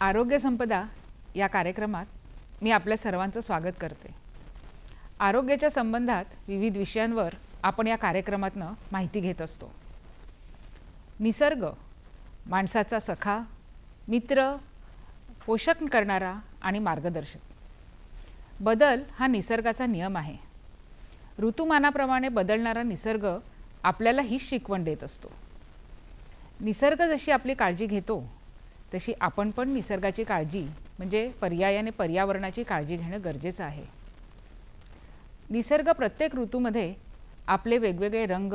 आरोग्य संपदा या कार्यक्रमात मी आपल्या सर्वांचं स्वागत करते। आरोग्याच्या संबंधात विविध विषयांवर आपण या कार्यक्रमातनं माहिती घेत असतो। निसर्ग माणसाचा सखा, मित्र, पोषण करणारा आणि मार्गदर्शक। बदल हा निसर्गाचा नियम आहे। ऋतुमानाप्रमाणे बदलणारा निसर्ग आपल्याला ही शिकवण देत असतो। निसर्ग जशी आपली काळजी घेतो तशी आपण पण निसर्गाची काळजी म्हणजे पर्यायाने पर्यावरणाची काळजी घेणे गरजेचे आहे। निसर्ग प्रत्येक ऋतूमध्ये आपले वेगवेगळे रंग,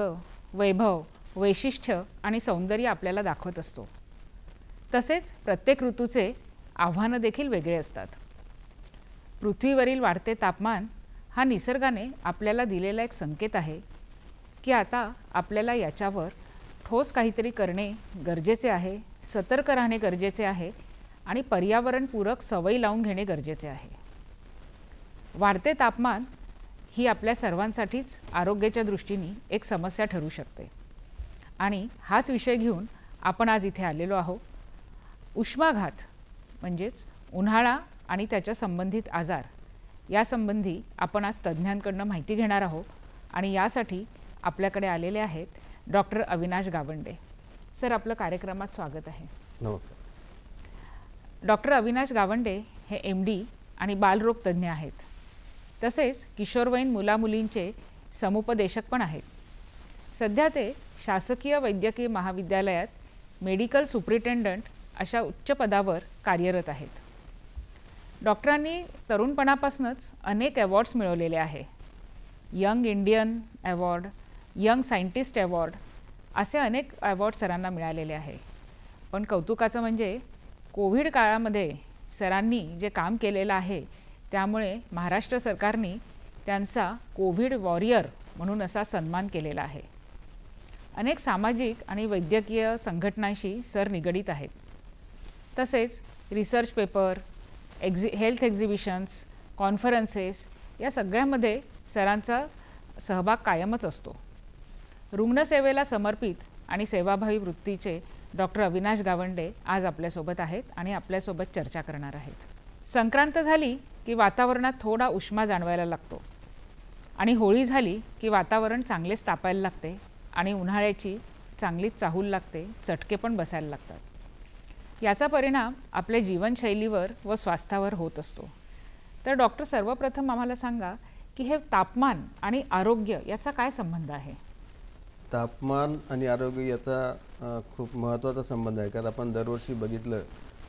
वैभव, वैशिष्ट्य आणि सौंदर्य आपल्याला दाखवत असतो। तसेच प्रत्येक ऋतूचे आव्हाने देखील वेगळे असतात। पृथ्वीवरील वाढते तापमान हा निसर्गाने आपल्याला दिलेला एक संकेत आहे की आता आपल्याला याच्यावर ठोस काहीतरी करणे गरजेचे आहे, सतर्क राहणे गरजेचे आहे आणि पर्यावरणपूरक सवयी लावून घेणे गरजेचे आहे। वाढते तापमान ही आपल्या सर्वांसाठीच आरोग्याच्या दृष्टीने एक समस्या ठरू शकते आणि हाच विषय घेऊन आपण आज इथे आलेलो आहोत। उष्माघात म्हणजेच उन्हाळा आणि त्याच्या संबंधित आजार या संबंधी आपण आज तज्ञांकडून माहिती घेणार आहोत आणि यासाठी आपल्याकडे आलेले आहेत डॉक्टर अविनाश गावंडे। सर, आपलं कार्यक्रमात स्वागत आहे। नमस्कार। डॉक्टर अविनाश गावंडे हे MD आणि बालरोग तज्ञ आहेत। तसेच किशोरवयीन मुलामुलींचे समुपदेशक पण आहेत। सध्या ते शासकीय वैद्यकीय महाविद्यालयात मेडिकल सुपरिटेंडंट अशा उच्च पदावर कार्यरत आहेत। डॉक्टरांनी तरुणपणापासूनच अनेक अवॉर्ड्स मिळवलेले आहे। Young Indian award, young scientist award असे अनेक अवॉर्ड सरांना मिळालेले आहे। पण कौतुकाचं म्हणजे कोविड काळामध्ये सरांनी जे काम केलेलं आहे त्यामुळे महाराष्ट्र सरकारने त्यांचा कोविड वॉरियर म्हणून असा सन्मान केलेला आहे। अनेक सामाजिक आणि वैद्यकीय संघटनांशी सर निगडित आहेत। तसेच research paper, health exhibitions, conferences या सगळ्यामध्ये सरांचा सहभाग कायमच असतो। रुग्णसेवेला समर्पित आणि सेवाभावी वृत्तीचे डॉक्टर अविनाश गावंडे आज आपल्यासोबत आहेत आणि आपल्यासोबत चर्चा करणार आहेत। संक्रांत झाली की वातावरणात थोडा उष्मा जाणवायला लागतो आणि होळी झाली की वातावरण चांगलेच तापायला लागते आणि उन्हाळ्याची चांगलीच चाहूल लागते, चटके पण बसायला लागतात। याचा परिणाम आपल्या जीवनशैलीवर व स्वास्थ्यावर होत असतो। तर डॉक्टर, सर्वप्रथम आम्हाला सांगा की हे तापमान आणि आरोग्य याचा काय संबंध आहे? तापमान आणि आरोग्य याचा खूप महत्त्वाचा संबंध आहे। कारण आपण दरवर्षी बघितलं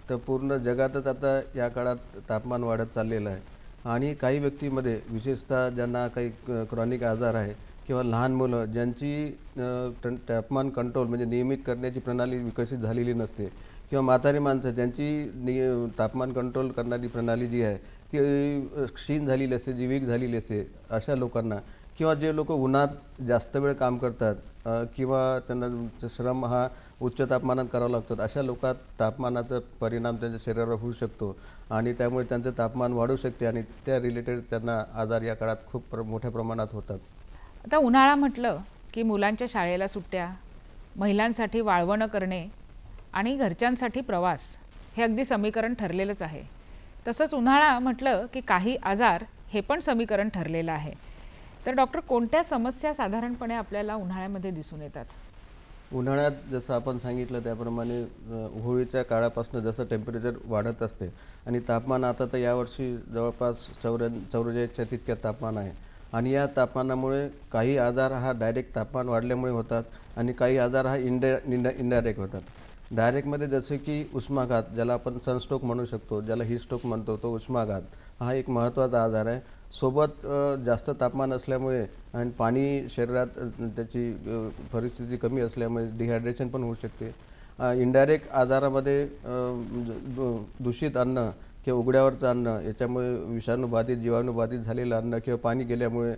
तर पूर्ण जगातच आता या काळात तापमान वाढत चाललेलं आहे आणि काही व्यक्तीमध्ये विशेषतः ज्यांना काही क्रॉनिक आजार आहे किंवा लहान मुलं ज्यांची तापमान कंट्रोल म्हणजे नियमित करण्याची प्रणाली विकसित झालेली नसते किंवा म्हातारी माणसं ज्यांची तापमान कंट्रोल करणारी प्रणाली जी आहे ती क्षीण झालेली असते, जी वीक झालेली असते, अशा लोकांना किंवा जे लोक उन्हात जास्त वेळ काम करतात किंवा त्यांना श्रम हा उच्च तापमानात करावा लागतो, अशा लोकांत तापमानाचा परिणाम त्यांच्या शरीरावर होऊ शकतो आणि त्यामुळे त्यांचं तापमान वाढू शकते आणि त्या रिलेटेड त्यांना आजार या काळात खूप मोठ्या प्रमाणात होतात। आता उन्हाळा म्हटलं की मुलांच्या शाळेला सुट्ट्या, महिलांसाठी वाळवणं करणे आणि घरच्यांसाठी प्रवास हे अगदी समीकरण ठरलेलंच आहे। तसंच उन्हाळा म्हटलं की काही आजार हे पण समीकरण ठरलेलं आहे। तर डॉक्टर, कोणत्या समस्या साधारणपणे आपल्याला उन्हाळ्यामध्ये दिसून येतात? उन्हाळ्यात जसं आपण सांगितलं त्याप्रमाणे होळीच्या काळापासून जसं टेम्परेचर वाढत असते आणि तापमान आता तर यावर्षी जवळपास 44च्या तितक्या तापमान आहे आणि या तापमानामुळे काही आजार हा डायरेक्ट तापमान वाढल्यामुळे होतात आणि काही आजार हा इनडायरेक्ट होतात। डायरेक्टमध्ये जसे की उष्माघात, ज्याला आपण सनस्ट्रोक म्हणू शकतो, ज्याला हीटस्ट्रोक म्हणतो, तो उष्माघात हा एक महत्त्वाचा आजार आहे। सोबत जास्त तापमान असल्यामुळे आणि पाणी शरीरात त्याची परिस्थिती कमी असल्यामुळे डिहायड्रेशन पण होऊ शकते। इनडायरेक्ट आजारामध्ये दूषित अन्न किंवा उघड्यावरचं अन्न याच्यामुळे विषाणूबाधित, जीवाणूबाधित झालेलं अन्न किंवा पाणी गेल्यामुळे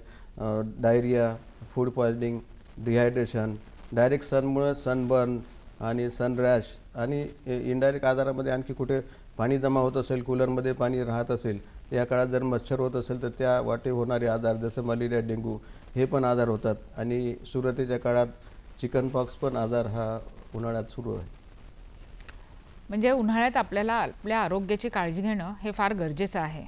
diarrhoea, food poisoning, dehydration, direct सनमुळे सनबर्न आणि सनरॅश आणि इनडायरेक्ट आजारामध्ये आणखी कुठे पाणी जमा होत असेल, कूलरमध्ये पाणी राहत असेल, या काळात जर मच्छर होत असेल तर त्या वाटे होणारे आजार जसं मलेरिया, डेंग्यू हे पण आजार होतात आणि सुरुवातीच्या काळात चिकन पॉक्स पण आजार हा उन्हाळ्यात सुरू आहे। म्हणजे उन्हाळ्यात आपल्याला आपल्या आरोग्याची काळजी घेणं हे फार गरजेचं आहे.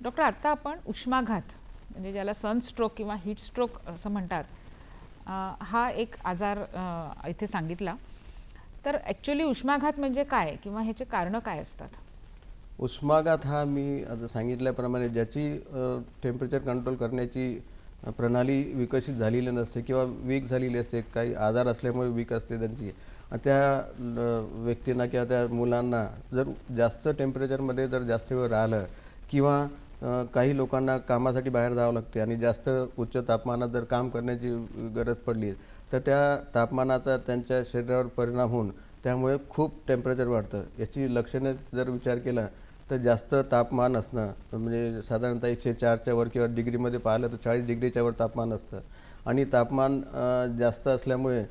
डॉक्टर, आत्ता आपण उष्माघात म्हणजे ज्याला सनस्ट्रोक किंवा हीट स्ट्रोक असं म्हणतात, हा एक आजार इथे सांगितला. तर ॲक्च्युली उष्माघात म्हणजे काय किंवा ह्याचे कारणं काय असतात? उष्माघात हा मी आता सांगितल्याप्रमाणे ज्याची टेम्परेचर कंट्रोल करण्याची प्रणाली विकसित झालेली नसते किंवा वीक झालेली असते, काही आजार असल्यामुळे वीक असते त्यांची, त्या व्यक्तींना किंवा त्या मुलांना जर जास्त टेम्परेचरमध्ये जर जास्त वेळ राहिलं किंवा काही लोकांना कामासाठी बाहेर जावं लागते आणि जास्त उच्च तापमानात जर काम करण्याची गरज पडली तर त्या तापमानाचा त्यांच्या शरीरावर परिणाम होऊन त्यामुळे खूप टेम्परेचर वाढतं. याची लक्षणे जर विचार केला तर जास्त तापमान असणं, म्हणजे साधारणतः 104च्या वर किंवा डिग्रीमध्ये पाहिलं तर 40 डिग्रीच्या वर तापमान असतं आणि तापमान जास्त असल्यामुळे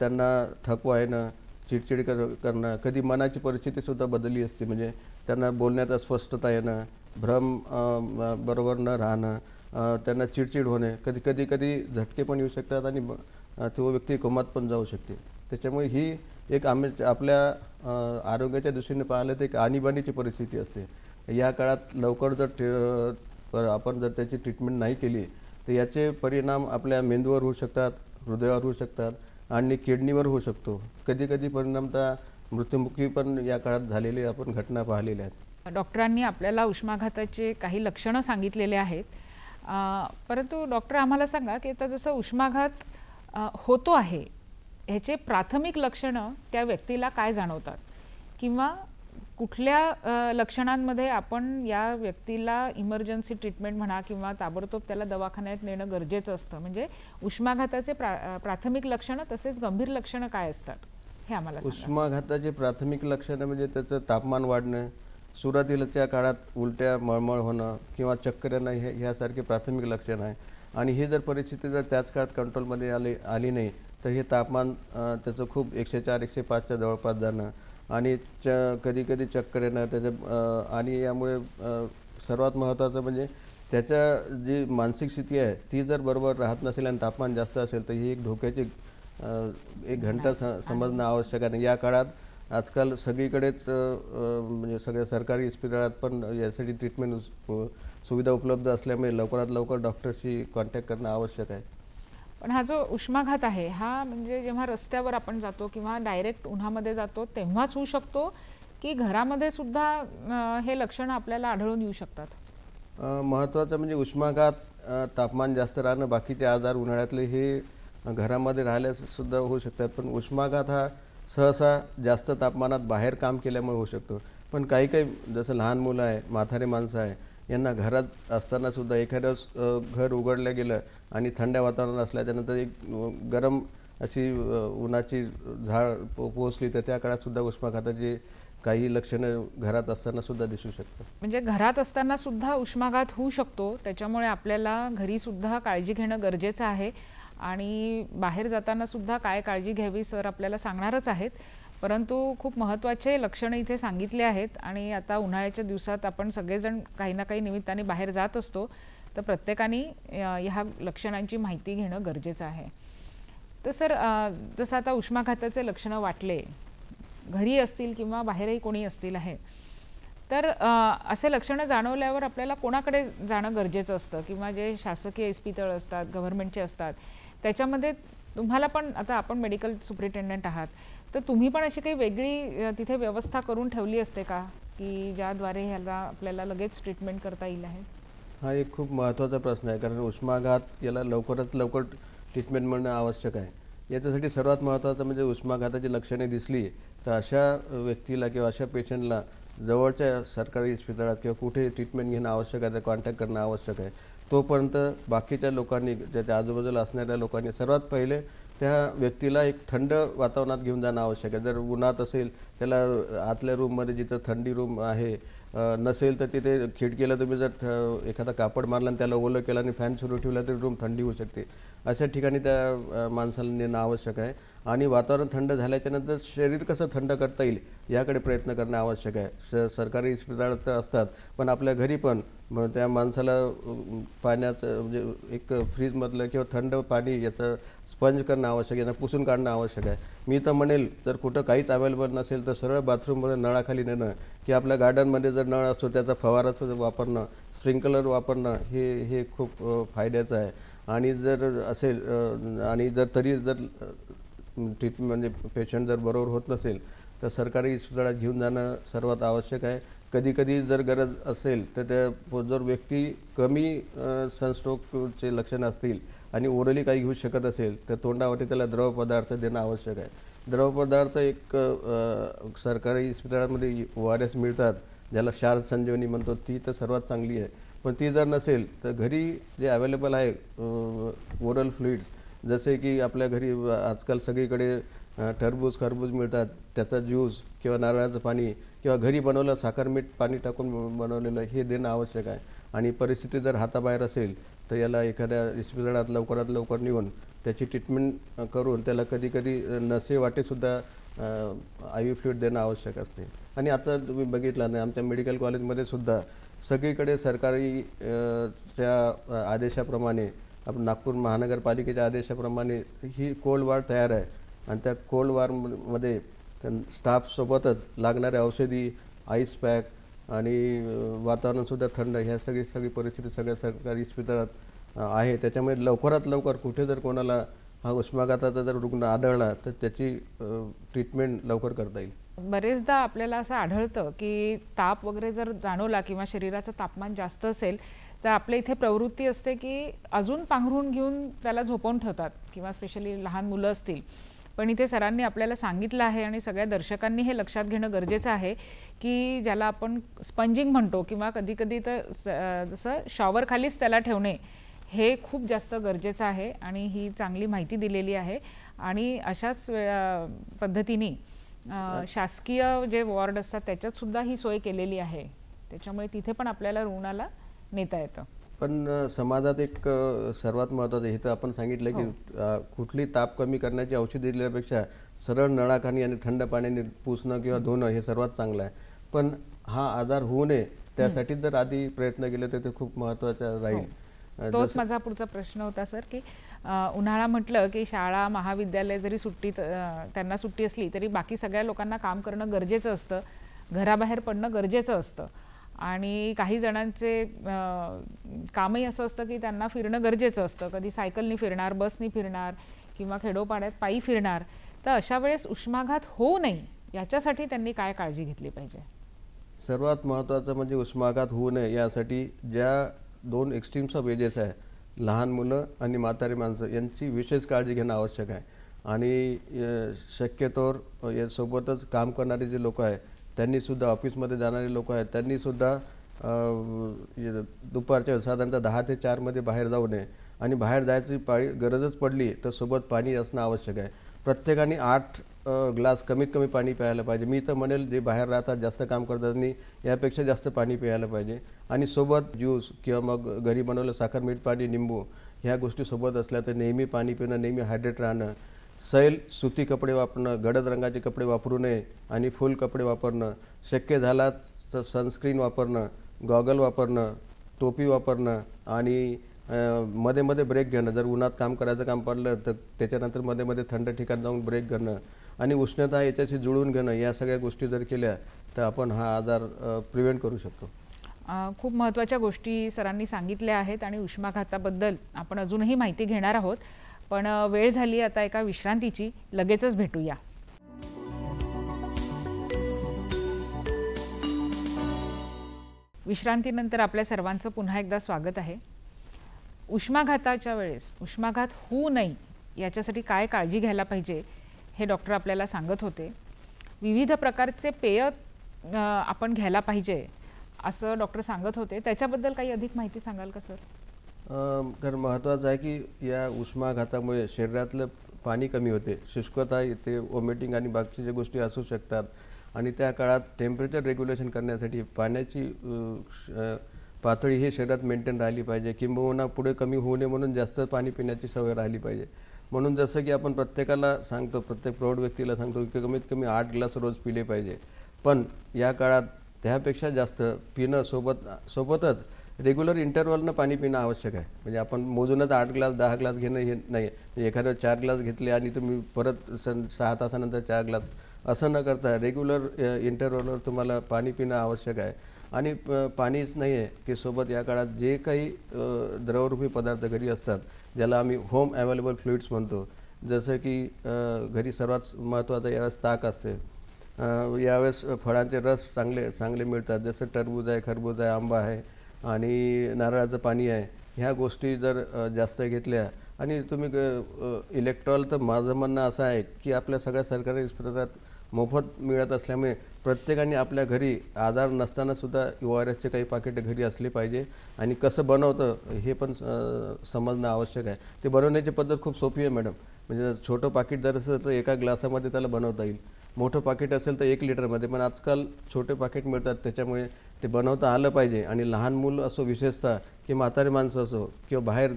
त्यांना थकवा येणं, चिडचिड करणं, कधी मनाची परिस्थितीसुद्धा बदलली असते, म्हणजे त्यांना बोलण्यात अस्पष्टता येणं, भ्रम बरोबर न राहणं, त्यांना चिडचिड होणे, कधी झटके पण येऊ शकतात आणि तो व्यक्ती कोमात पण जाऊ शकते. त्याच्यामुळे ही एक आपल्या आरोग्याच्या दृष्टीने पाहिलं तर एक आणीबाणीची परिस्थिती असते. या काळात लवकर जर आपण जर त्याची ट्रीटमेंट नाही केली तर याचे परिणाम आपल्या मेंदूवर होऊ शकतात, हृदयावर होऊ शकतात आणि किडनीवर होऊ शकतो. कधी परिणामतः मृत्युमुखी पण या काळात झालेले आपण घटना पाहिलेल्या आहेत. डॉक्टरांनी आपल्याला उष्माघाताचे काही लक्षणं सांगितलेले आहेत, परंतु डॉक्टर आम्हाला सांगा की आता जसं उष्माघात होतो आहे ह्याचे प्राथमिक लक्षणं त्या व्यक्तीला काय जाणवतात किंवा कुठल्या लक्षणांमध्ये आपण या व्यक्तीला इमर्जन्सी ट्रीटमेंट म्हणा किंवा ताबडतोब त्याला दवाखान्यात नेणं गरजेचं असतं? म्हणजे उष्माघाताचे प्राथमिक लक्षणं तसेच गंभीर लक्षणं काय असतात हे आम्हाला सांगा. उष्माघाताचे प्राथमिक लक्षणं म्हणजे त्याचं तापमान वाढणं, सुरुवातीच्या काळात उलट्या, मळमळ होणं किंवा चक्कर येणं, ह्यासारखे प्राथमिक लक्षण आहे. आणि ही जर परिस्थिती जर त्याच काळात कंट्रोलमध्ये आली नाही तर हे तापमान त्याचं खूप 104-105च्या जवळपास जाणं आणि कधी चक्कर येणं त्याचं, आणि यामुळे सर्वात महत्त्वाचं म्हणजे त्याच्या जी मानसिक स्थिती आहे ती जर बरोबर राहत नसेल आणि तापमान जास्त असेल तर ही एक धोक्याची एक घंटा समजणं आवश्यक आहे. या काळात आजकाल सगळीकडेच म्हणजे सगळ्या सरकारी इस्पितळात पण यासाठी ट्रीटमेंट सुविधा उपलब्ध असल्यामुळे लवकरात लवकर डॉक्टरशी कॉन्टॅक्ट करणं आवश्यक आहे. पण हा जो उष्माघात आहे हा म्हणजे जेव्हा रस्त्यावर आपण जातो किंवा डायरेक्ट उन्हामध्ये जातो तेव्हाच होऊ शकतो की घरामध्ये सुद्धा हे लक्षणं आपल्याला आढळून येऊ शकतात? महत्त्वाचं म्हणजे उष्माघात, तापमान जास्त राहणं, बाकीचे आजार उन्हाळ्यातले हे घरामध्ये राहिल्यासुद्धा होऊ शकतात. पण उष्माघात हा सहसा जास्त तापमानात बाहेर काम केल्यामुळे होऊ शकतो. पण काही जसं लहान मुलं आहे, म्हातारे माणसं आहे, यांना घरात असतानासुद्धा एखादं घर उघडलं गेलं आणि थंड वातावरण असल्याच्यानंतर एक गरम अशी उन्हाची झाड पोचली तर त्या काळातसुद्धा उष्माघाताची काही लक्षणं घरात असतानासुद्धा दिसू शकतात. म्हणजे घरात असतानासुद्धा उष्माघात होऊ शकतो, त्याच्यामुळे आपल्याला घरीसुद्धा काळजी घेणं गरजेचं आहे आणि बाहेर जातानासुद्धा काय काळजी घ्यावी सर आपल्याला सांगणारच आहेत. परंतु खूप महत्त्वाचे लक्षणं इथे सांगितले आहेत आणि आता उन्हाळ्याच्या दिवसात आपण सगळेजण काही ना काही निमित्ताने बाहेर जात असतो, तर प्रत्येकाने ह्या लक्षणांची माहिती घेणं गरजेचं आहे. तर सर जसं आता उष्माघाताचे लक्षणं वाटले, घरी असतील किंवा बाहेरही कोणी असतील आहे, तर असे लक्षणं जाणवल्यावर आपल्याला कोणाकडे जाणं गरजेचं असतं किंवा जे शासकीय इस्पितळ असतात, गव्हर्नमेंटचे असतात, त्याच्यामध्ये तुम्हाला पण आता आपण मेडिकल सुपरिटेंडंट आहात तर तुम्ही पण अशी काही वेगळी तिथे व्यवस्था करून ठेवली असते का की ज्याद्वारे ह्याला आपल्याला लगेच ट्रीटमेंट करता येईल आहे? हा एक खूप महत्त्वाचा प्रश्न आहे, कारण उष्माघात याला लवकरात लवकर ट्रीटमेंट मिळणं आवश्यक आहे. याच्यासाठी सर्वात महत्त्वाचं म्हणजे उष्माघाताची लक्षणे दिसली तर अशा व्यक्तीला किंवा अशा पेशंटला जवळच्या सरकारी इस्पितळात किंवा कुठे ट्रीटमेंट घेणं आवश्यक आहे, कॉन्टॅक्ट करणं आवश्यक आहे. तोपर्यंत बाकीच्या लोकांनी, ज्याच्या आजूबाजूला असणाऱ्या लोकांनी सर्वात पहिले त्या व्यक्तीला एक थंड वातावरणात घेऊन जाणं आवश्यक आहे. जर उन्हात असेल त्याला आतल्या रूममध्ये जिथं थंडी रूम आहे नसेल तर तिथे खिडकीला तुम्ही जर एखादा कापड मारला आणि त्याला ओलं केलं आणि फॅन सुरू ठेवला तरी रूम थंडी होऊ शकते. अशा ठिकाणी त्या माणसाला नेणं आवश्यक आहे. आणि वातावरण थंड झाल्याच्यानंतर शरीर कसं थंड करता येईल याकडे प्रयत्न करणं आवश्यक आहे. सरकारी इस्पितळात तर असतात, पण आपल्या घरी पण त्या माणसाला पाण्याचं म्हणजे एक फ्रीजमधलं किंवा थंड पाणी याचं स्पंज करणं आवश्यक आहे, यांना पुसून काढणं आवश्यक आहे. मी तर म्हणेल जर कुठं काहीच अवेलेबल नसेल तर सरळ बाथरूममध्ये नळाखाली नेणं, की आपल्या गार्डनमध्ये जर नळ असतो त्याचा फवाराचं वापरणं, स्प्रिंकलर वापरणं हे खूप फायद्याचं आहे. आणि जर असेल आणि जर तरी जर ट्रीटमेंट म्हणजे पेशंट जर बरोबर होत नसेल तर सरकारी इस्पितळात घेऊन जाणं सर्वात आवश्यक आहे. कधी कधी जर गरज असेल तर त्या जर व्यक्ती कमी सनस्ट्रोकचे लक्षणं असतील आणि ओरली काही घेऊ शकत असेल तर तोंडावाटे त्याला द्रव पदार्थ देणं आवश्यक आहे. द्रव पदार्थ एक सरकारी इस्पितळामध्ये ORS मिळतात, ज्याला क्षार संजीवनी म्हणतो, ती तर सर्वात चांगली आहे. पण ती जर नसेल तर घरी जे अवेलेबल आहे ओरल फ्लुइड्स, जसे की आपल्या घरी आजकाल सगळीकडे टरबूज खरबूज मिळतात, त्याचा ज्यूस किंवा नारळाचं पाणी किंवा घरी बनवलं साखर मीठ पाणी टाकून बनवलेलं हे देणं आवश्यक आहे. आणि परिस्थिती जर हाताबाहेर असेल तर याला एखाद्या इस्पितळात लवकरात लवकर नेऊन त्याची ट्रीटमेंट करून त्याला कधी कधी नसे वाटेसुद्धा IV फ्लुइड देणं आवश्यक असते. आणि आता तुम्ही बघितलं ना, आमच्या मेडिकल कॉलेजमध्ये सुद्धा सगळीकडे सरकारी च्या आदेशाप्रमाणे, आपण नागपूर महानगरपालिकेच्या आदेशाप्रमाणे ही कोल्ड वॉर्ड तयार आहे. आणि त्या कोल्ड वॉर्डमध्ये स्टाफसोबतच लागणाऱ्या औषधी, आईस पॅक आणि वातावरणसुद्धा थंड, ह्या सगळी परिस्थिती सगळ्या सरकारी इस्पितळात आहे. त्याच्यामुळे लवकरात लवकर कुठे जर कोणाला हा उष्माघाताचा जर रुग्ण आढळला तर त्याची ट्रीटमेंट लवकर करता येईल. बरेचदा आपल्याला असं आढळतं की ताप वगैरे जर जाणवला किंवा शरीराचं तापमान जास्त असेल तर आपल्या इथे प्रवृत्ती असते की अजून पांघरून घेऊन त्याला झोपवून ठेवतात किंवा स्पेशली लहान मुलं असतील. पण इथे सरांनी आपल्याला सांगितलं आहे आणि सगळ्या दर्शकांनी हे लक्षात घेणं गरजेचं आहे की ज्याला आपण स्पंजिंग म्हणतो किंवा कधी कधी तर जसं शॉवर खालीच त्याला ठेवणे हे खूप जास्त गरजेचं आहे. आणि ही चांगली माहिती दिलेली आहे. आणि अशाच पद्धतीने शासकीय जे वॉर्ड असतात त्याच्यात सुद्धा ही सोय केलेली आहे. त्याच्यामुळे तिथे पण आपल्याला रुग्णाला नेता येतं. पण समाजात एक सर्वात महत्त्वाचं हे तर आपण सांगितलं की कुठली ताप कमी करण्याची औषधी दिल्यापेक्षा सरळ नळाखाली आणि थंड पाण्याने पुसणं किंवा धुणं हे सर्वात चांगलं आहे. पण हा आजार होऊ नये त्यासाठी जर आधी प्रयत्न केले तर ते खूप महत्त्वाचं राहील. तोच माझा पुढचा प्रश्न होता सर की उन्हाळा म्हटलं की शाळा महाविद्यालय जरी सुट्टीत त्यांना सुट्टी असली तरी बाकी सगळ्या लोकांना काम करणं गरजेचं असतं, घराबाहेर पडणं गरजेचं असतं. आणि काही जणांचे कामही असं असतं की त्यांना फिरणं गरजेचं असतं, कधी सायकलनी फिरणार, बसनी फिरणार किंवा खेडोपाड्यात पायी फिरणार. तर अशा वेळेस उष्माघात होऊ नये याच्यासाठी त्यांनी काय काळजी घेतली पाहिजे? सर्वात महत्त्वाचं म्हणजे उष्माघात होऊ नये यासाठी ज्या 2 एक्स्ट्रीम्स ऑफ एजेस आहे, लहान मुलं आणि म्हातारी माणसं, यांची विशेष काळजी घेणं आवश्यक आहे. आणि शक्यतोवर यासोबतच काम करणारे जे लोक आहेत त्यांनीसुद्धा, ऑफिसमध्ये जाणारे लोक आहेत त्यांनीसुद्धा दुपारच्या साधारणतः 10 ते 4 मध्ये बाहेर जाऊ नये. आणि बाहेर जायची गरजच पडली तर सोबत पाणी असणं आवश्यक आहे. प्रत्येकाने 8 ग्लास कमीत कमी पाणी प्यायला पाहिजे. मी तर म्हणेल जे बाहेर राहतात, जास्त काम करतात त्यांनी यापेक्षा जास्त पाणी प्यायला पाहिजे. आणि सोबत ज्यूस किंवा मग घरी बनवलं साखर मीठ पाणी निंबू ह्या गोष्टी सोबत असल्या तर नेहमी पाणी पिणं, नेहमी हायड्रेट राहणं. सैल सुती कपडे वापरणं, गडद रंगाचे कपडे वापरू नये आणि फुल कपडे वापरणं. शक्य झाला तर सनस्क्रीन वापरणं, गॉगल वापरणं, टोपी वापरणं. आणि मध्ये मध्ये ब्रेक घेणं, जर उन्हात काम करायचं काम पडलं तर त्याच्यानंतर मध्ये मध्ये थंड ठिकाणी जाऊन ब्रेक घेणं. आणि उष्णता याच्याशी जुळून घेणं, या सगळ्या गोष्टी जर केल्या तर आपण हा आजार प्रिव्हेंट करू शकतो. खूप महत्त्वाच्या गोष्टी सरांनी सांगितल्या आहेत आणि उष्माघाताबद्दल आपण अजूनही माहिती घेणार आहोत. पण वेळ झाली आता एका विश्रांतीची, लगेचच भेटूया. विश्रांतीनंतर आपल्या सर्वांचं पुन्हा एकदा स्वागत आहे. उष्माघाताच्या वेळेस उष्माघात होऊ नये याच्यासाठी काय काळजी घ्यायला पाहिजे हे डॉक्टर आपल्याला सांगत होते. विविध प्रकारचे पेय आपण घ्यायला पाहिजे असं डॉक्टर सांगत होते. त्याच्याबद्दल काही अधिक माहिती सांगाल का सर? कारण महत्त्वाचं आहे की या उष्माघातामुळे शरीरातलं पाणी कमी होते, शुष्कता येते, वॉमिटिंग आणि बाकीच्या गोष्टी असू शकतात. आणि त्या काळात टेम्परेचर रेग्युलेशन करण्यासाठी पाण्याची पातळी ही शरीरात मेंटेन राहिली पाहिजे, किंबहुना पुढे कमी होऊ नये म्हणून जास्त पाणी पिण्याची सवय राहिली पाहिजे. म्हणून जसं की आपण प्रत्येकाला सांगतो, प्रत्येक प्रौढ व्यक्तीला सांगतो की कमीत कमी 8 ग्लास रोज पिले पाहिजे. पण या काळात त्यापेक्षा जास्त पिणं सोबतच रेग्युलर इंटरवलनं पाणी पिणं आवश्यक आहे. म्हणजे आपण मोजूनच 8 ग्लास 10 ग्लास घेणं हे नाही. म्हणजे एखाद्या 4 ग्लास घेतले आणि तुम्ही परत 6 तासानंतर 4 ग्लास असं न करता रेग्युलर इंटरवलवर तुम्हाला पाणी पिणं आवश्यक आहे. आणि पाणीच नाही आहे की सोबत या काळात जे काही द्रवरूपी पदार्थ घरी असतात, ज्याला आम्ही होम अवेलेबल फ्लुइड्स म्हणतो, जसं की घरी सर्वात महत्त्वाचं यावेळेस ताक असते. यावेळेस फळांचे रस चांगले मिळतात, जसं टरबूज आहे, खरबूज आहे, आंबा आहे आणि नारळाचं पाणी आहे. ह्या गोष्टी जर जास्त घेतल्या आणि तुम्ही इलेक्ट्रॉल, तर माझं म्हणणं असं आहे की आपल्या सगळ्या सरकारी इस्पितळात मोफत मिळत असल्यामुळे प्रत्येकाने आपल्या घरी आजार नसतानासुद्धा ORSचे काही पाकिटे घरी असले पाहिजे. आणि कसं बनवतं हे पण समजणं आवश्यक आहे. ते बनवण्याची पद्धत खूप सोपी आहे मॅडम. म्हणजे छोटं पाकिट जर असेल तर एका ग्लासामध्ये त्याला बनवता येईल. मोठं पाकिट असेल तर 1 लिटरमध्ये, पण आजकाल छोटे पाकिट मिळतात, त्याच्यामुळे ते बनवता आलं पाहिजे. आणि लहान मुलं असो, विशेषतः की म्हातारे माणसं असो किंवा बाहेर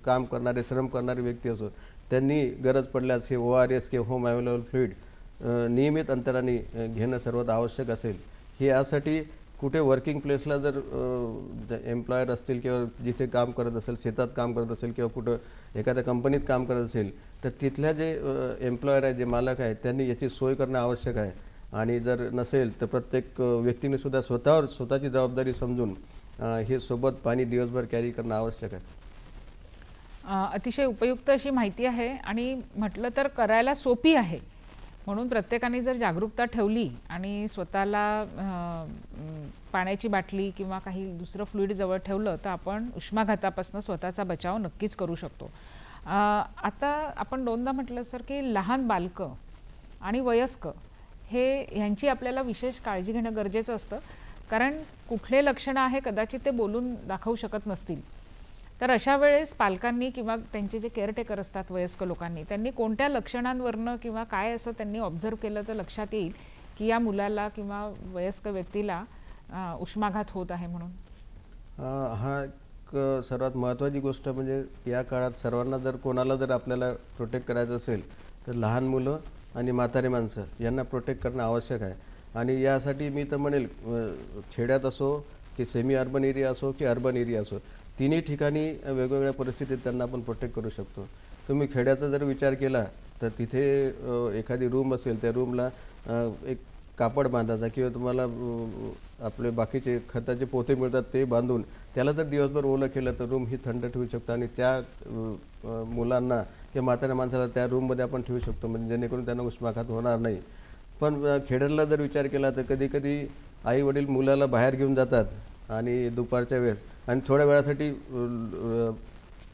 काम करणारे, श्रम करणारे व्यक्ती असो, त्यांनी गरज पडल्यास हे ORS किंवा होम अवेलेबल फ्लुइड नियमित अंतराने घेणं सर्वात आवश्यक असेल. हे यासाठी कुठे वर्किंग प्लेसला जर एम्प्लॉयर असतील किंवा जिथे काम करत असेल, शेतात काम करत असेल किंवा कुठं एखाद्या कंपनीत काम करत असेल, तर तिथल्या जे एम्प्लॉयर आहे, जे मालक आहे, त्यांनी याची सोय करणं आवश्यक आहे. आणि जर नसेल तर प्रत्येक व्यक्तीने सुद्धा स्वतःची जबाबदारी समजून हे सोबत पाणी दिवसभर कॅरी करणं आवश्यक आहे. अतिशय उपयुक्त अशी माहिती आहे आणि म्हटलं तर करायला सोपी आहे. म्हणून प्रत्येकाने जर जागरूकता ठेवली आणि स्वतःला पाण्याची बाटली किंवा काही दुसरं फ्लुइड जवळ ठेवलं तर आपण उष्माघातापासून स्वतःचा बचाव नक्कीच करू शकतो. आता आपण दोनदा म्हटलं सर की लहान बालकं आणि वयस्क ह्यांची आपल्याला विशेष काळजी घेणं गरजेचं असतं, कारण कुठले लक्षणं आहे कदाचित ते बोलून दाखवू शकत नसतील. तर अशा वेळेस पालकांनी किंवा त्यांचे जे केअरटेकर असतात वयस्क लोकांनी, त्यांनी कोणत्या लक्षणांवरनं किंवा काय असं त्यांनी ऑब्झर्व केलं तर लक्षात येईल की या मुलाला किंवा वयस्क व्यक्तीला उष्माघात होत आहे म्हणून? हा सर्वात महत्त्वाची गोष्ट म्हणजे या काळात सर्वांना जर कोणाला जर आपल्याला प्रोटेक्ट करायचं असेल तर लहान मुलं आणि म्हातारे माणसं यांना प्रोटेक्ट करणं आवश्यक आहे. आणि यासाठी मी तर म्हणेल, खेड्यात असो की सेमी अर्बन एरिया असो की अर्बन एरिया असो, तिन्ही ठिकाणी वेगवेगळ्या परिस्थितीत त्यांना आपण प्रोटेक्ट करू शकतो. तुम्ही खेड्याचा जर विचार केला तर तिथे एखादी रूम असेल, त्या रूमला एक कापड बांधायचा किंवा तुम्हाला आपले बाकीचे खताचे पोते मिळतात ते बांधून त्याला जर दिवसभर ओलं केलं तर रूम ही थंड ठेवू शकतो. आणि त्या मुलांना किंवा म्हाताऱ्या माणसाला त्या रूममध्ये आपण ठेवू शकतो, म्हणजे जेणेकरून त्यांना उष्माघात होणार नाही. पण खेड्याला जर विचार केला तर कधी कधी आई वडील मुलाला बाहेर घेऊन जातात आणि दुपारच्या वेळेस आणि थोड्या वेळासाठी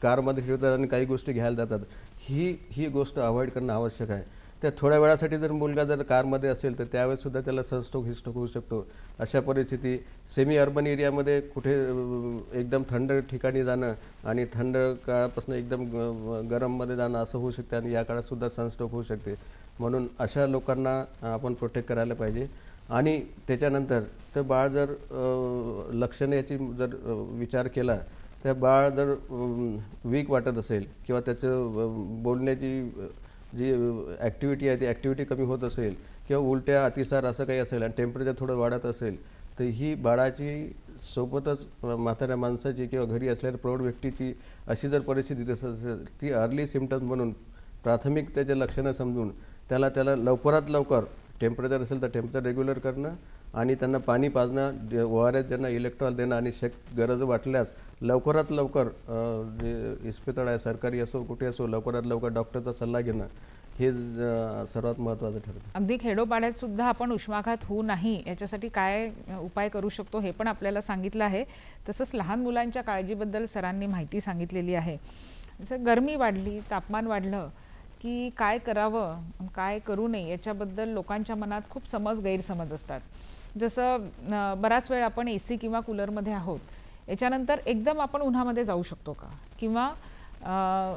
कारमध्ये फिरतात आणि काही गोष्टी घ्यायला जातात. ही गोष्ट अवॉइड करणं आवश्यक आहे. त्या थोड्या वेळासाठी जर मुलगा जर कारमध्ये असेल तर त्यावेळेससुद्धा त्याला सनस्ट्रोक हिस्ट्रोक होऊ शकतो. अशा परिस्थिती सेमी अर्बन एरियामध्ये कुठे एकदम थंड ठिकाणी जाणं आणि थंड काळापासून एकदम गरममध्ये जाणं असं होऊ शकते आणि या काळातसुद्धा सनस्ट्रोक होऊ शकते. म्हणून अशा लोकांना आपण प्रोटेक्ट करायला पाहिजे. आणि त्याच्यानंतर तर बाळ जर लक्षणे याची जर विचार केला तर बाळ जर वीक वाटत असेल किंवा त्याचं बोलण्याची जी ॲक्टिव्हिटी आहे ती ॲक्टिव्हिटी कमी होत असेल किंवा उलट्या अतिसार असं काही असेल आणि टेम्परेचर थोडं वाढत असेल तर ही बाळाची सोबतच म्हाताऱ्या माणसाची किंवा घरी असलेल्या प्रौढ व्यक्तीची अशी जर परिस्थिती दिसत असेल ती अर्ली सिम्पटम्स म्हणून प्राथमिक त्याचे लक्षणं समजून त्याला लवकरात लवकर टेम्परेचर असेल तर टेम्परेचर रेग्युलर करणं आणि त्यांना पाणी पाजणं, ORS ज्यांना इलेक्ट्रॉल देणं आणि गरज वाटल्यास लवकरात लवकर जे इस्पितळ आहे सरकारी असो कुठे असो लवकरात लवकर डॉक्टरचा सल्ला घेणं हे सर्वात महत्त्वाचं ठरतं. अगदी खेडोपाड्यात सुद्धा आपण उष्माघात होऊ नाही याच्यासाठी काय उपाय करू शकतो हे पण आपल्याला सांगितलं आहे. तसंच लहान मुलांच्या काळजीबद्दल सरांनी माहिती सांगितलेली आहे. जसं गरमी वाढली, तापमान वाढलं की काय करावं, काय करू नये याच्याबद्दल लोकांच्या मनात खूप गैरसमज असतात. जसं बराच वेळ आपण AC किंवा कूलरमध्ये आहोत, याच्यानंतर एकदम आपण उन्हामध्ये जाऊ शकतो का, किंवा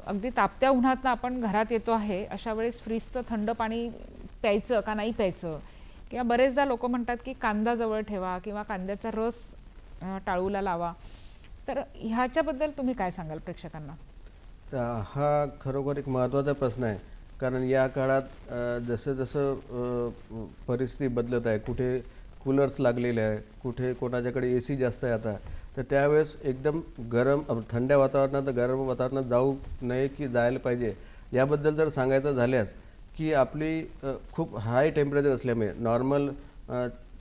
अगदी तापत्या उन्हातनं आपण घरात येतो आहे अशा वेळेस फ्रीजचं थंड पाणी प्यायचं का नाही प्यायचं, किंवा बरेचदा लोक म्हणतात की कांदा जवळ ठेवा किंवा कांद्याचा रस टाळूला लावा. तर ह्याच्याबद्दल तुम्ही काय सांगाल प्रेक्षकांना? तर हा खरोखर एक महत्त्वाचा प्रश्न आहे, कारण या काळात जसं जसं परिस्थिती बदलत आहे, कुठे कूलर्स लागलेले आहे, कुठे कोणाच्याकडे AC जास्त आहे आता, तर त्यावेळेस एकदम थंड वातावरणात गरम वातावरणात जाऊ नये की जायला पाहिजे याबद्दल जर सांगायचं झाल्यास की आपली खूप हाय टेम्परेचर असल्यामुळे नॉर्मल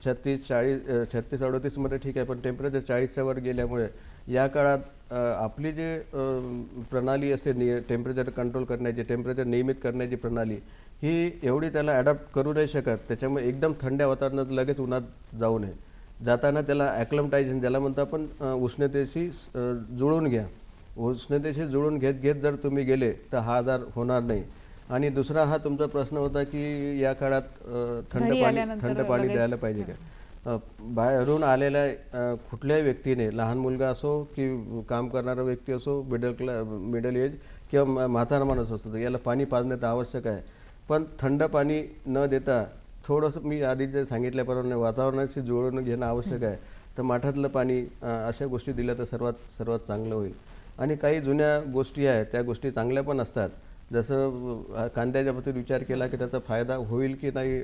36-40 36-38मध्ये ठीक आहे, पण टेम्परेचर 40च्या वर गेल्यामुळे या काळात आपली जे प्रणाली असते टेम्परेचर कंट्रोल करण्याची, टेम्परेचर नियमित करण्याची प्रणाली, ही एवढी त्याला ॲडॉप्ट करू नाही शकत. त्याच्यामुळे एकदम थंड वातावरणात लगेच उन्हात जाऊ नये. जाताना त्याला ॲक्लमटायझेशन ज्याला म्हणतो आपण, उष्णतेशी जुळून घ्या. उष्णतेशी जुळून घेत घेत जर तुम्ही गेले तर हा आजार होणार नाही. आणि दुसरा हा तुमचा प्रश्न होता की या काळात थंड पाणी द्यायला पाहिजे का. बाहेरून आलेल्या कुठल्याही व्यक्तीने, लहान मुलगा असो की काम करणारा व्यक्ती असो, मिडल एज किंवा म्हातारा माणूस असतो, याला पाणी पाजण्यात आवश्यक आहे. पण थंड पाणी न देता थोडंसं मी आधी जे सांगितल्याप्रमाणे वातावरणाशी जुळवून घेणं आवश्यक आहे. तर माठातलं पाणी, अशा गोष्टी दिल्या तर सर्वात चांगलं होईल. आणि काही जुन्या गोष्टी आहेत, त्या गोष्टी चांगल्या पण असतात. जसं कांद्याच्या बाबतीत विचार केला की त्याचा फायदा होईल की नाही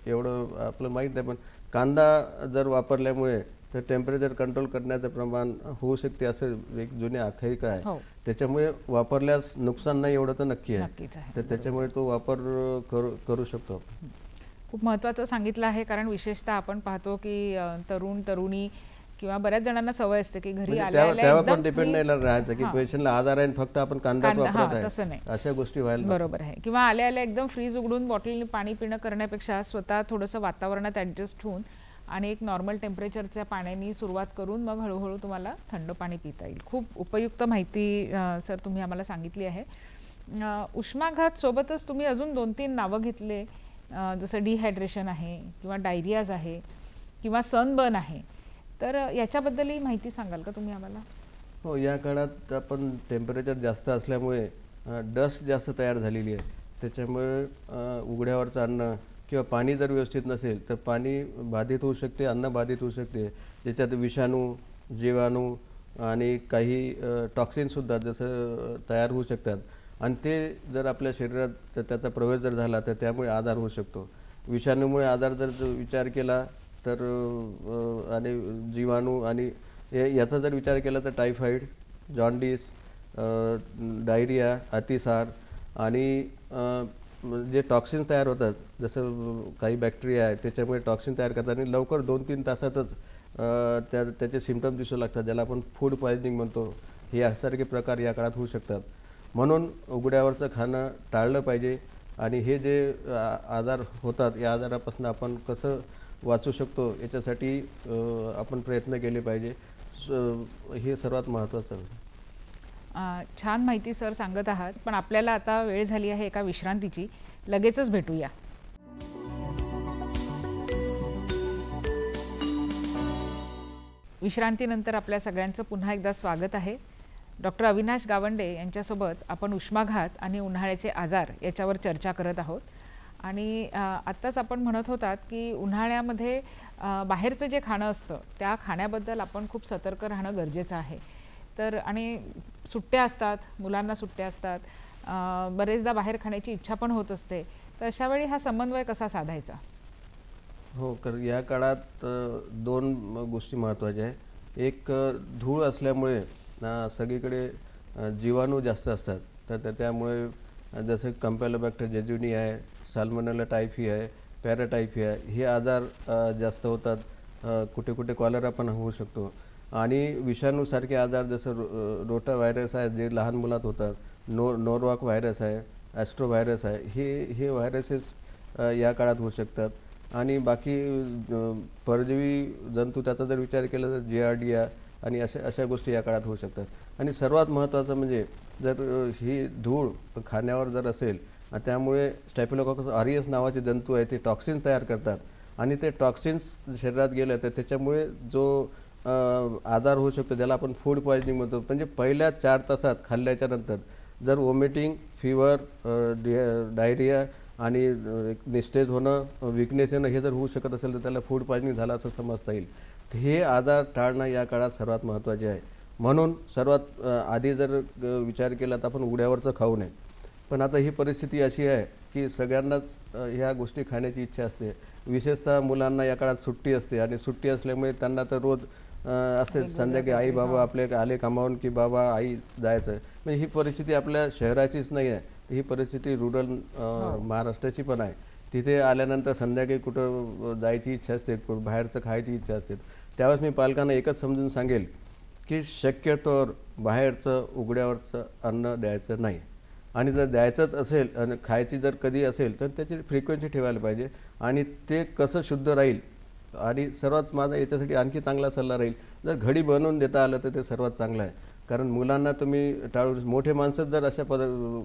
एवढं आपलं माहीत नाही, पण कांदा जर वापरल्यामुळे तर टेम्परेचर कंट्रोल करण्याचं प्रमाण होऊ शकते असं एक जुने आख्यायिका आहे. त्याच्यामुळे वापरल्यास नुकसान नाही एवढं तर नक्की आहे. तर त्याच्यामुळे तो वापर करू शकतो. खूप महत्त्वाचं सांगितलं आहे, कारण विशेषतः आपण पाहतो की तरुण तरुणी किंवा बऱ्याच जणांना सवय असते की घरी त्यावर पण डिपेंड नाही राहायचं की पेशंटला आजार आहे फक्त आपण कांदाच वापरत आहे, तसं नाही. अशा गोष्टी व्हायला बरोबर आहे. किंवा आल्या आल्या एकदम फ्रीज उघडून बॉटलने पाणी पिणं करण्यापेक्षा स्वतः थोडंसं वातावरणात ॲडजस्ट होऊन आणि एक नॉर्मल टेम्परेचरच्या पाण्याने सुरुवात करून मग हळूहळू तुम्हाला थंड पाणी पिता येईल. खूप उपयुक्त माहिती सर तुम्ही आम्हाला सांगितली आहे. उष्माघात सोबतच तुम्ही अजून 2-3 नावं घेतले, जसं डिहायड्रेशन आहे किंवा डायरियाज आहे किंवा सनबर्न आहे. तर याच्याबद्दलही माहिती सांगाल का तुम्ही आम्हाला? हो, या काळात आपण टेम्परेचर जास्त असल्यामुळे डस्ट जास्त तयार झालेली आहे. त्याच्यामुळे उघड्यावरचं अन्न किंवा पाणी जर व्यवस्थित नसेल तर पाणी बाधित होऊ शकते, अन्न बाधित होऊ शकते, ज्याच्यात विषाणू, जीवाणू आणि काही टॉक्सिनसुद्धा जसं तयार होऊ शकतात. आणि ते जर आपल्या शरीरात त्याचा प्रवेश जर झाला तर त्यामुळे आजार होऊ शकतो. विषाणूमुळे आजार जर विचार केला तर आणि जीवाणू आणि याचा जर विचार केला तर टायफॉईड, जॉन्डिस, डायरिया, अतिसार आणि जे टॉक्सिन तयार होतात, जसं काही बॅक्टेरिया आहे त्याच्यामुळे टॉक्सिन तयार करतात आणि लवकर 2-3 तासातच त्याचे सिम्पटम्स दिसू लागतात, ज्याला आपण फूड पॉयझनिंग म्हणतो. हे यासारखे प्रकार या काळात होऊ शकतात. म्हणून उघड्यावरचं खाणं टाळलं पाहिजे. आणि हे जे आजार होतात या आजारापासून आपण कसं वाचू शकतो याच्यासाठी आपण प्रयत्न केले पाहिजे, हे सर्वात महत्त्वाचं आहे. छान माहिती सर सांगत आहात, पण आपल्याला आता वेळ झाली आहे एका विश्रांतीची. लगेचच भेटूया. विश्रांतीनंतर आपल्या सगळ्यांचं पुन्हा एकदा स्वागत आहे. डॉक्टर अविनाश गावंडे यांच्यासोबत आपण उष्माघात आणि उन्हाळ्याचे आजार याच्यावर चर्चा करत आहोत. आणि आत्ताच आपण म्हणत होतात की उन्हाळ्यामध्ये बाहेरचं जे खाणं असतं त्या खाण्याबद्दल आपण खूप सतर्क राहणं गरजेचं आहे. तर आणि सुट्ट्या असतात, मुलांना सुट्ट्या असतात, बरेचदा बाहेर खाण्याची इच्छा पण होत असते. तर अशा वेळी हा समन्वय कसा साधायचा? हो, कारण या काळात 2 गोष्टी महत्त्वाच्या आहे. एक, धूळ असल्यामुळे सगळीकडे जीवाणू जास्त असतात. तर त्यामुळे जसं कंपॅलोबॅक्टर जेजुनी आहे, साल्मोनेला टायफी आहे, पॅराटायफी आहे, हे आजार जास्त होतात. कुठे कुठे कॉलरा पण होऊ शकतो. आणि विषाणूसारखे आजार जसं रोटा व्हायरस आहे जे लहान मुलात होतात, नोरवॉक व्हायरस आहे, ॲस्ट्रो व्हायरस आहे, हे व्हायरसेस या काळात होऊ शकतात. आणि बाकी परजीवी जंतू त्याचा जर विचार केला तर जियार्डिया आणि अशा गोष्टी या काळात होऊ शकतात. आणि सर्वात महत्त्वाचं म्हणजे जर ही धूळ खाण्यावर जर असेल, त्यामुळे स्टॅफिलोकोकस ऑरियस नावाचे जंतू आहे ते टॉक्सिन्स तयार करतात. आणि ते टॉक्सिन्स शरीरात गेले तर त्याच्यामुळे जो आजार होऊ शकतो ज्याला आपण फूड पॉयझनिंग म्हणतो. म्हणजे पहिल्या 4 तासात खाल्ल्याच्या नंतर जर वॉमिटिंग, फीवर, डायरिया आणि एक निस्तेज होणं, विकनेस येणं हे जर होऊ शकत असेल तर त्याला फूड पॉयझनिंग झालं असं समजता येईल. तर हे आजार टाळणं या काळात सर्वात महत्त्वाचे आहे. म्हणून सर्वात आधी जर विचार केला तर आपण उघड्यावरचं खाऊ नये. पण आता ही परिस्थिती अशी आहे की सगळ्यांनाच ह्या गोष्टी खाण्याची इच्छा असते. विशेषतः मुलांना या काळात सुट्टी असते आणि सुट्टी असल्यामुळे त्यांना तर रोज असेच संध्याकाळी आई बाबा आपले आले कामावून की बाबा आई जायचं. म्हणजे ही परिस्थिती आपल्या शहराचीच नाही आहे, ही परिस्थिती रुरल महाराष्ट्राची पण आहे. तिथे आल्यानंतर संध्याकाळी कुठं जायची इच्छा असते, बाहेरचं खायची इच्छा असते. त्यावेळेस मी पालकांना एकच समजून सांगेल की शक्यतोवर बाहेरचं उघड्यावरचं अन्न द्यायचं नाही. आणि जर द्यायचंच असेल आणि खायची जर कधी असेल तर त्याची फ्रिक्वेन्सी ठेवायला पाहिजे. आणि ते कसं शुद्ध राहील, आणि सर्वात माझा याच्यासाठी आणखी चांगला सल्ला राहील, जर घडी बनवून देता आलं तर ते सर्वात चांगलं आहे. कारण मुलांना तुम्ही टाळू, मोठे माणसंच जर अशा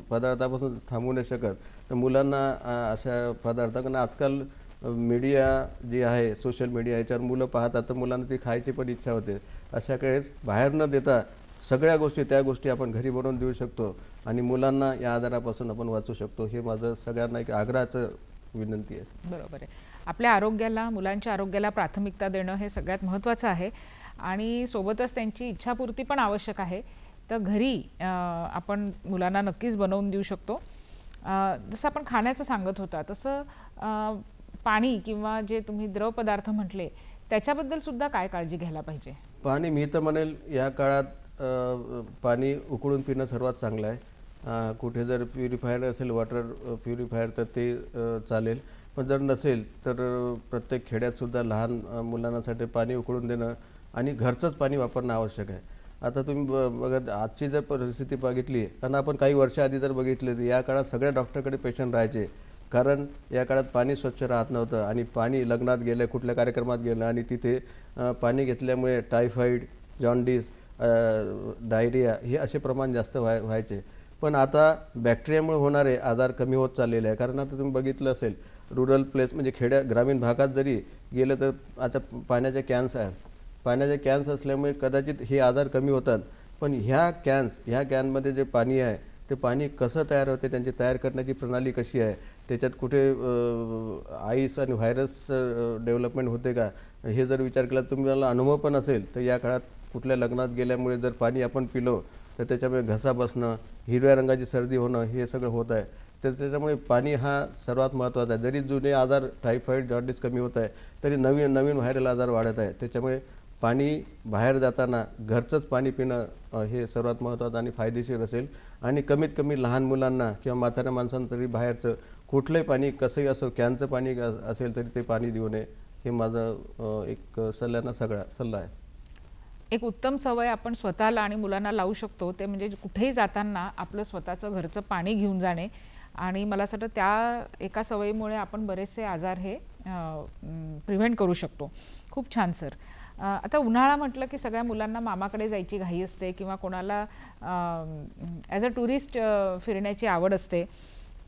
पदार्थापासून थांबवू नाही शकत तर मुलांना अशा पदार्थांना आजकाल मीडिया जी आहे, सोशल मीडिया, याच्यावर मुलं पाहतात तर मुलांना ती खायची पण इच्छा होते. अशा वेळेस बाहेर न देता सगळ्या गोष्टी त्या गोष्टी आपण घरी बनवून देऊ शकतो आणि मुलांना या आजारापासून आपण वाचू शकतो. हे माझं सगळ्यांना एक आग्रहाचं विनंती आहे. बरोबर आहे. आपल्या आरोग्याला, मुलांच्या आरोग्याला प्राथमिकता देणं हे सगळ्यात महत्त्वाचं आहे आणि सोबतच त्यांची इच्छापूर्ती पण आवश्यक आहे. तर घरी आपण मुलांना नक्कीच बनवून देऊ शकतो. जसं आपण खाण्याचं सांगत होता तसं पाणी किंवा जे तुम्ही द्रव पदार्थ म्हटले त्याच्याबद्दल सुद्धा काय काळजी घ्यायला पाहिजे? पाणी मी तर म्हणेल या काळात पाणी उकळून पिणं सर्वात चांगलं आहे. कुठे जर प्युरिफायर असेल, वॉटर प्युरिफायर, तर ते चालेल. पण जर नसेल तर प्रत्येक खेड्यातसुद्धा लहान मुलांसाठी पाणी उकळून देणं आणि घरचंच पाणी वापरणं आवश्यक आहे. आता तुम्ही बघा आजची जर परिस्थिती बघितली आणि आपण काही वर्षाआधी जर बघितले तर या काळात सगळ्या डॉक्टरकडे पेशंट राहायचे. कारण या काळात पाणी स्वच्छ राहत नव्हतं आणि पाणी लग्नात गेलं, कुठल्या कार्यक्रमात गेलं आणि तिथे पाणी घेतल्यामुळे टायफॉईड, जॉन्डिस, डायरिया हे असे प्रमाण जास्त व्हायचे. पण आता बॅक्टेरियामुळे होणारे आजार कमी होत चाललेले आहे. कारण आता तुम्ही बघितलं असेल रुरल प्लेस म्हणजे ग्रामीण भागात जरी गेलं तर आता पाण्याचे कॅन्स आहेत. पाण्याचे कॅन्स असल्यामुळे कदाचित हे आजार कमी होतात. पण ह्या कॅनमध्ये जे पाणी आहे ते पाणी कसं तयार होते, त्यांची तयार करण्याची प्रणाली कशी आहे, त्याच्यात कुठे आईस आणि व्हायरस डेव्हलपमेंट होते का, हे जर विचार केला तुम्हाला अनुभव पण असेल तर या काळात कुठल्या लग्नात गेल्यामुळे जर पाणी आपण पिलो तर त्याच्यामुळे घसा बसणं, हिरव्या रंगाची सर्दी होणं हे सगळं होत आहे. तर त्याच्यामुळे पाणी हा सर्वात महत्त्वाचा आहे. जरी जुने आजार टायफॉईड, जॉन्डिस कमी होत आहे तरी नवीन व्हायरल आजार वाढत आहे. त्याच्यामुळे पाणी बाहेर जाताना घरचंच पाणी पिणं हे सर्वात महत्त्वाचं आणि फायदेशीर असेल. आणि कमीत कमी लहान मुलांना किंवा म्हाताऱ्या माणसांना तरी बाहेरचं कुठलंही पाणी कसंही असो, कॅनचं पाणी असेल तरी ते पाणी देऊ नये, हे माझं एक सल्ला आहे. एक उत्तम सवय आपण स्वतःला आणि मुलांना लावू शकतो ते म्हणजे कुठेही जाताना आपलं स्वतःचं घरचं पाणी घेऊन जाणे. आणि मला असं वाटतं त्या एका सवयीमुळे आपण बरेचसे आजार हे प्रिव्हेंट करू शकतो. खूप छान सर. आता उन्हाळा म्हटलं की सगळ्या मुलांना मामाकडे जायची घाई असते किंवा कोणाला ॲज अ टुरिस्ट फिरण्याची आवड असते.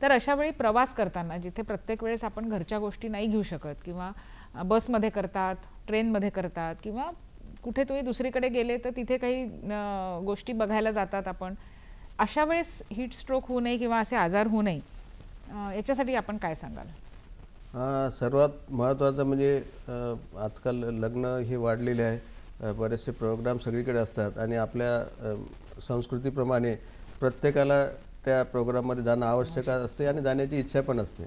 तर अशा वेळी प्रवास करताना जिथे प्रत्येक वेळेस आपण घरच्या गोष्टी नाही घेऊ शकत किंवा बसमध्ये करतात, ट्रेनमध्ये करतात किंवा कुठे तुम्ही दुसरीकडे गेले तर तिथे काही गोष्टी बघायला जातात आपण, अशा वेळेस हीट स्ट्रोक होऊ नये किंवा असे आजार होऊ नये याच्यासाठी आपण काय सांगाल? सर्वात महत्त्वाचं म्हणजे आजकाल लग्न हे वाढलेले आहे, बरेचसे प्रोग्राम सगळीकडे असतात आणि आपल्या संस्कृतीप्रमाणे प्रत्येकाला त्या प्रोग्राममध्ये जाणं आवश्यक असते आणि जाण्याची इच्छा पण असते.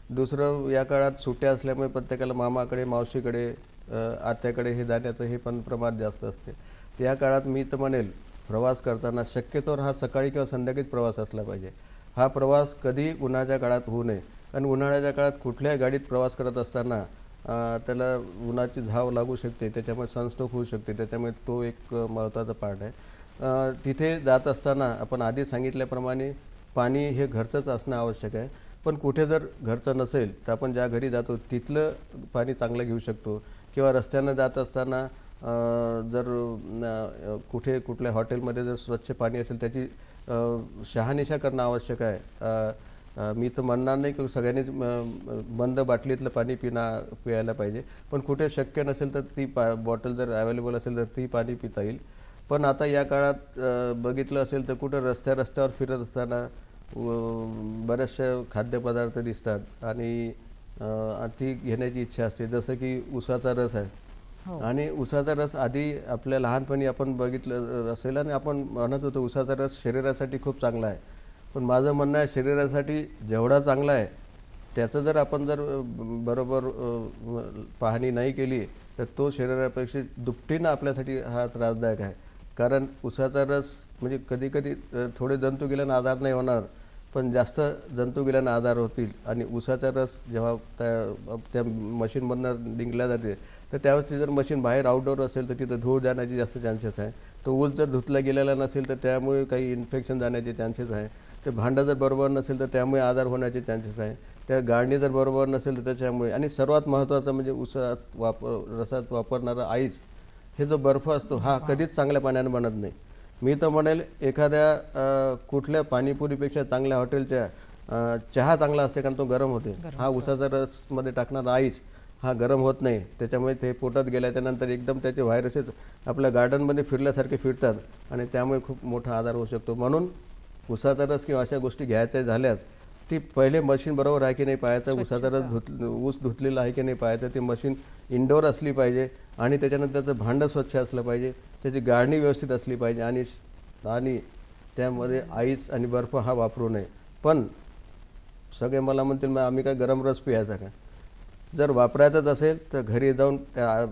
दुसरं, या काळात सुट्ट्या असल्यामुळे प्रत्येकाला मामाकडे, मावशीकडे, आत्याकडे हे जाण्याचं हे पण प्रमाण जास्त असते. या काळात मी तर म्हणेल प्रवास करताना शक्यतोवर हा सकाळी किंवा संध्याकाळीच प्रवास असला पाहिजे. हा प्रवास कधी उन्हाच्या काळात होऊ नये. कारण उन्हाळ्याच्या काळात कुठल्याही गाडीत प्रवास करत असताना त्याला उन्हाची झाव लागू शकते, त्याच्यामुळे सनस्ट्रोक होऊ शकते. त्याच्यामुळे तो एक महत्त्वाचा पार्ट आहे. तिथे जात असताना आपण आधी सांगितल्याप्रमाणे पाणी हे घरचंच असणं आवश्यक आहे. पण कुठे जर घरचं नसेल तर आपण ज्या घरी जातो तिथलं पाणी चांगलं घेऊ शकतो. किंवा रस्त्यानं जात असताना जर कुठल्या हॉटेलमध्ये जर स्वच्छ पाणी असेल त्याची शहानिशा करणं आवश्यक आहे. मी तर म्हणणार नाही की सगळ्यांनीच बंद बाटलीतलं पाणी पियायला पाहिजे. पण कुठे शक्य नसेल तर ती बॉटल जर अवेलेबल असेल तर ती पाणी पिता येईल. पण आता या काळात बघितलं असेल तर कुठं रस्त्यावर फिरत असताना बऱ्याचशा खाद्यपदार्थ दिसतात आणि ती घेण्याची इच्छा असते, जसं की उसाचा रस आहे. आणि उसाचा रस आधी आपल्या लहानपणी आपण बघितलं असेल आणि आपण म्हणत होतो उसाचा रस शरीरासाठी खूप चांगला आहे. पण माझं म्हणणं आहे शरीरासाठी जेवढा चांगला आहे त्याचं जर आपण जर बरोबर पाहणी नाही केली तर तो शरीरापेक्षा दुपटीनं आपल्यासाठी हा त्रासदायक आहे. कारण उसाचा रस म्हणजे कधी कधी थोडे जंतू गेल्यानं आजार नाही होणार, पण जास्त जंतू गेल्यानं आजार होतील. आणि उसाचा रस जेव्हा त्या मशीनमधनं निघल्या जाते तर त्यावेळेस ती जर मशीन बाहेर आउटडोअर असेल तर तिथं धूळ जाण्याचे जास्त चान्सेस आहे. तो ऊस जर धुतला गेलेला नसेल तर त्यामुळे काही इन्फेक्शन जाण्याचे चान्सेस आहे. ते भांडं जर बरोबर नसेल तर त्यामुळे आजार होण्याचे चान्सेस आहे. त्या गाळणी जर बरोबर नसेल तर त्याच्यामुळे. आणि सर्वात महत्त्वाचं म्हणजे उसात रसात वापरणारा आईस, हे जो बर्फ असतो हा कधीच चांगल्या पाण्याने बनत नाही. मी तर म्हणेल एखाद्या कुठल्या पाणीपुरीपेक्षा चांगल्या हॉटेलच्या चहा चांगला असते, कारण तो गरम होते. हा उसाचा रसमध्ये टाकणारा आईस हा गरम होत नाही, त्याच्यामुळे ते पोटात गेल्याच्या नंतर एकदम त्याचे व्हायरसेस आपल्या गार्डनमध्ये फिरल्यासारखे फिरतात आणि त्यामुळे खूप मोठा आजार होऊ शकतो. म्हणून उसाचा रस किंवा अशा गोष्टी घ्यायच्या झाल्यास ती पहिले मशीन बरोबर आहे की नाही पाहायचं, उसाचा रस ऊस धुतलेला आहे की नाही पाहायचं, ती मशीन इंडोर असली पाहिजे आणि त्याच्यानंतर त्याचं भांडं स्वच्छ असलं पाहिजे, त्याची गाळणी व्यवस्थित असली पाहिजे आणि त्यामध्ये आईस आणि बर्फ हा वापरू नये. पण सगळे मला म्हणतील मग आम्ही काय गरम रस पियायचा का? जर वापरायचंच असेल तर घरी जाऊन त्या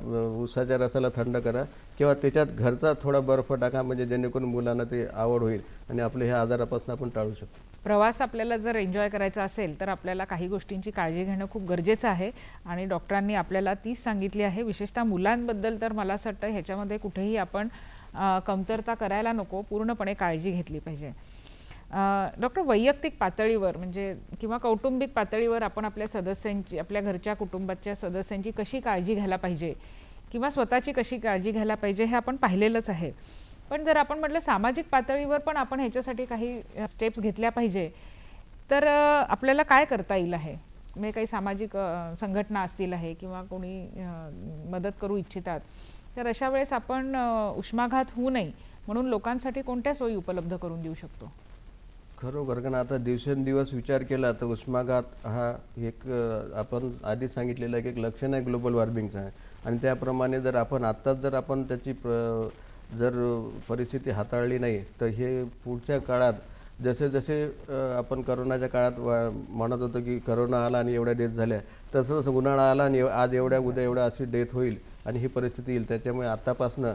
उसाच्या रसाला थंड करा किंवा त्याच्यात घरचा थोडा बर्फ टाका, म्हणजे जेणेकरून मुलांना ते आवड होईल आणि आपल्या ह्या आजारापासून आपण टाळू शकतो. प्रवास आपल्याला जर एन्जॉय करायचा असेल तर आपल्याला काही गोष्टींची काळजी घेणं खूप गरजेचं आहे आणि डॉक्टरांनी आपल्याला तीच सांगितली आहे. विशेषतः मुलांबद्दल तर मला असं वाटतं ह्याच्यामध्ये कुठेही आपण कमतरता करायला नको, पूर्णपणे काळजी घेतली पाहिजे. डॉक्टर, वैयक्तिक पातळीवर म्हणजे किंवा कौटुंबिक पातळीवर आपण आपल्या सदस्यांची, आपल्या घरच्या कुटुंबाच्या सदस्यांची कशी काळजी घ्यायला पाहिजे किंवा स्वतःची कशी काळजी घ्यायला पाहिजे हे आपण पाहिलेलंच आहे. पण जर आपण म्हटलं सामाजिक पातळीवर पण आपण ह्याच्यासाठी काही स्टेप्स घेतल्या पाहिजे तर आपल्याला काय करता येईल आहे? म्हणजे काही सामाजिक संघटना असतील आहे किंवा कोणी मदत करू इच्छितात तर अशा वेळेस आपण उष्माघात होऊ नये म्हणून लोकांसाठी कोणत्या सोयी उपलब्ध करून देऊ शकतो? खरोखर कारण आता दिवसेंदिवस विचार केला तर उष्माघात हा एक आपण आधी सांगितलेलं एक लक्षण आहे ग्लोबल वॉर्मिंगचं आहे. आणि त्याप्रमाणे जर आपण आत्ताच जर आपण त्याची जर परिस्थिती हाताळली नाही तर हे पुढच्या काळात जसे जसे आपण करोनाच्या काळात म्हणत होतो की करोना आला आणि एवढ्या डेथ झाल्या, तसं तसं उन्हाळा आला आणि आज एवढ्या उद्या एवढ्या अशी डेथ होईल आणि ही परिस्थिती येईल. त्याच्यामुळे आत्तापासनं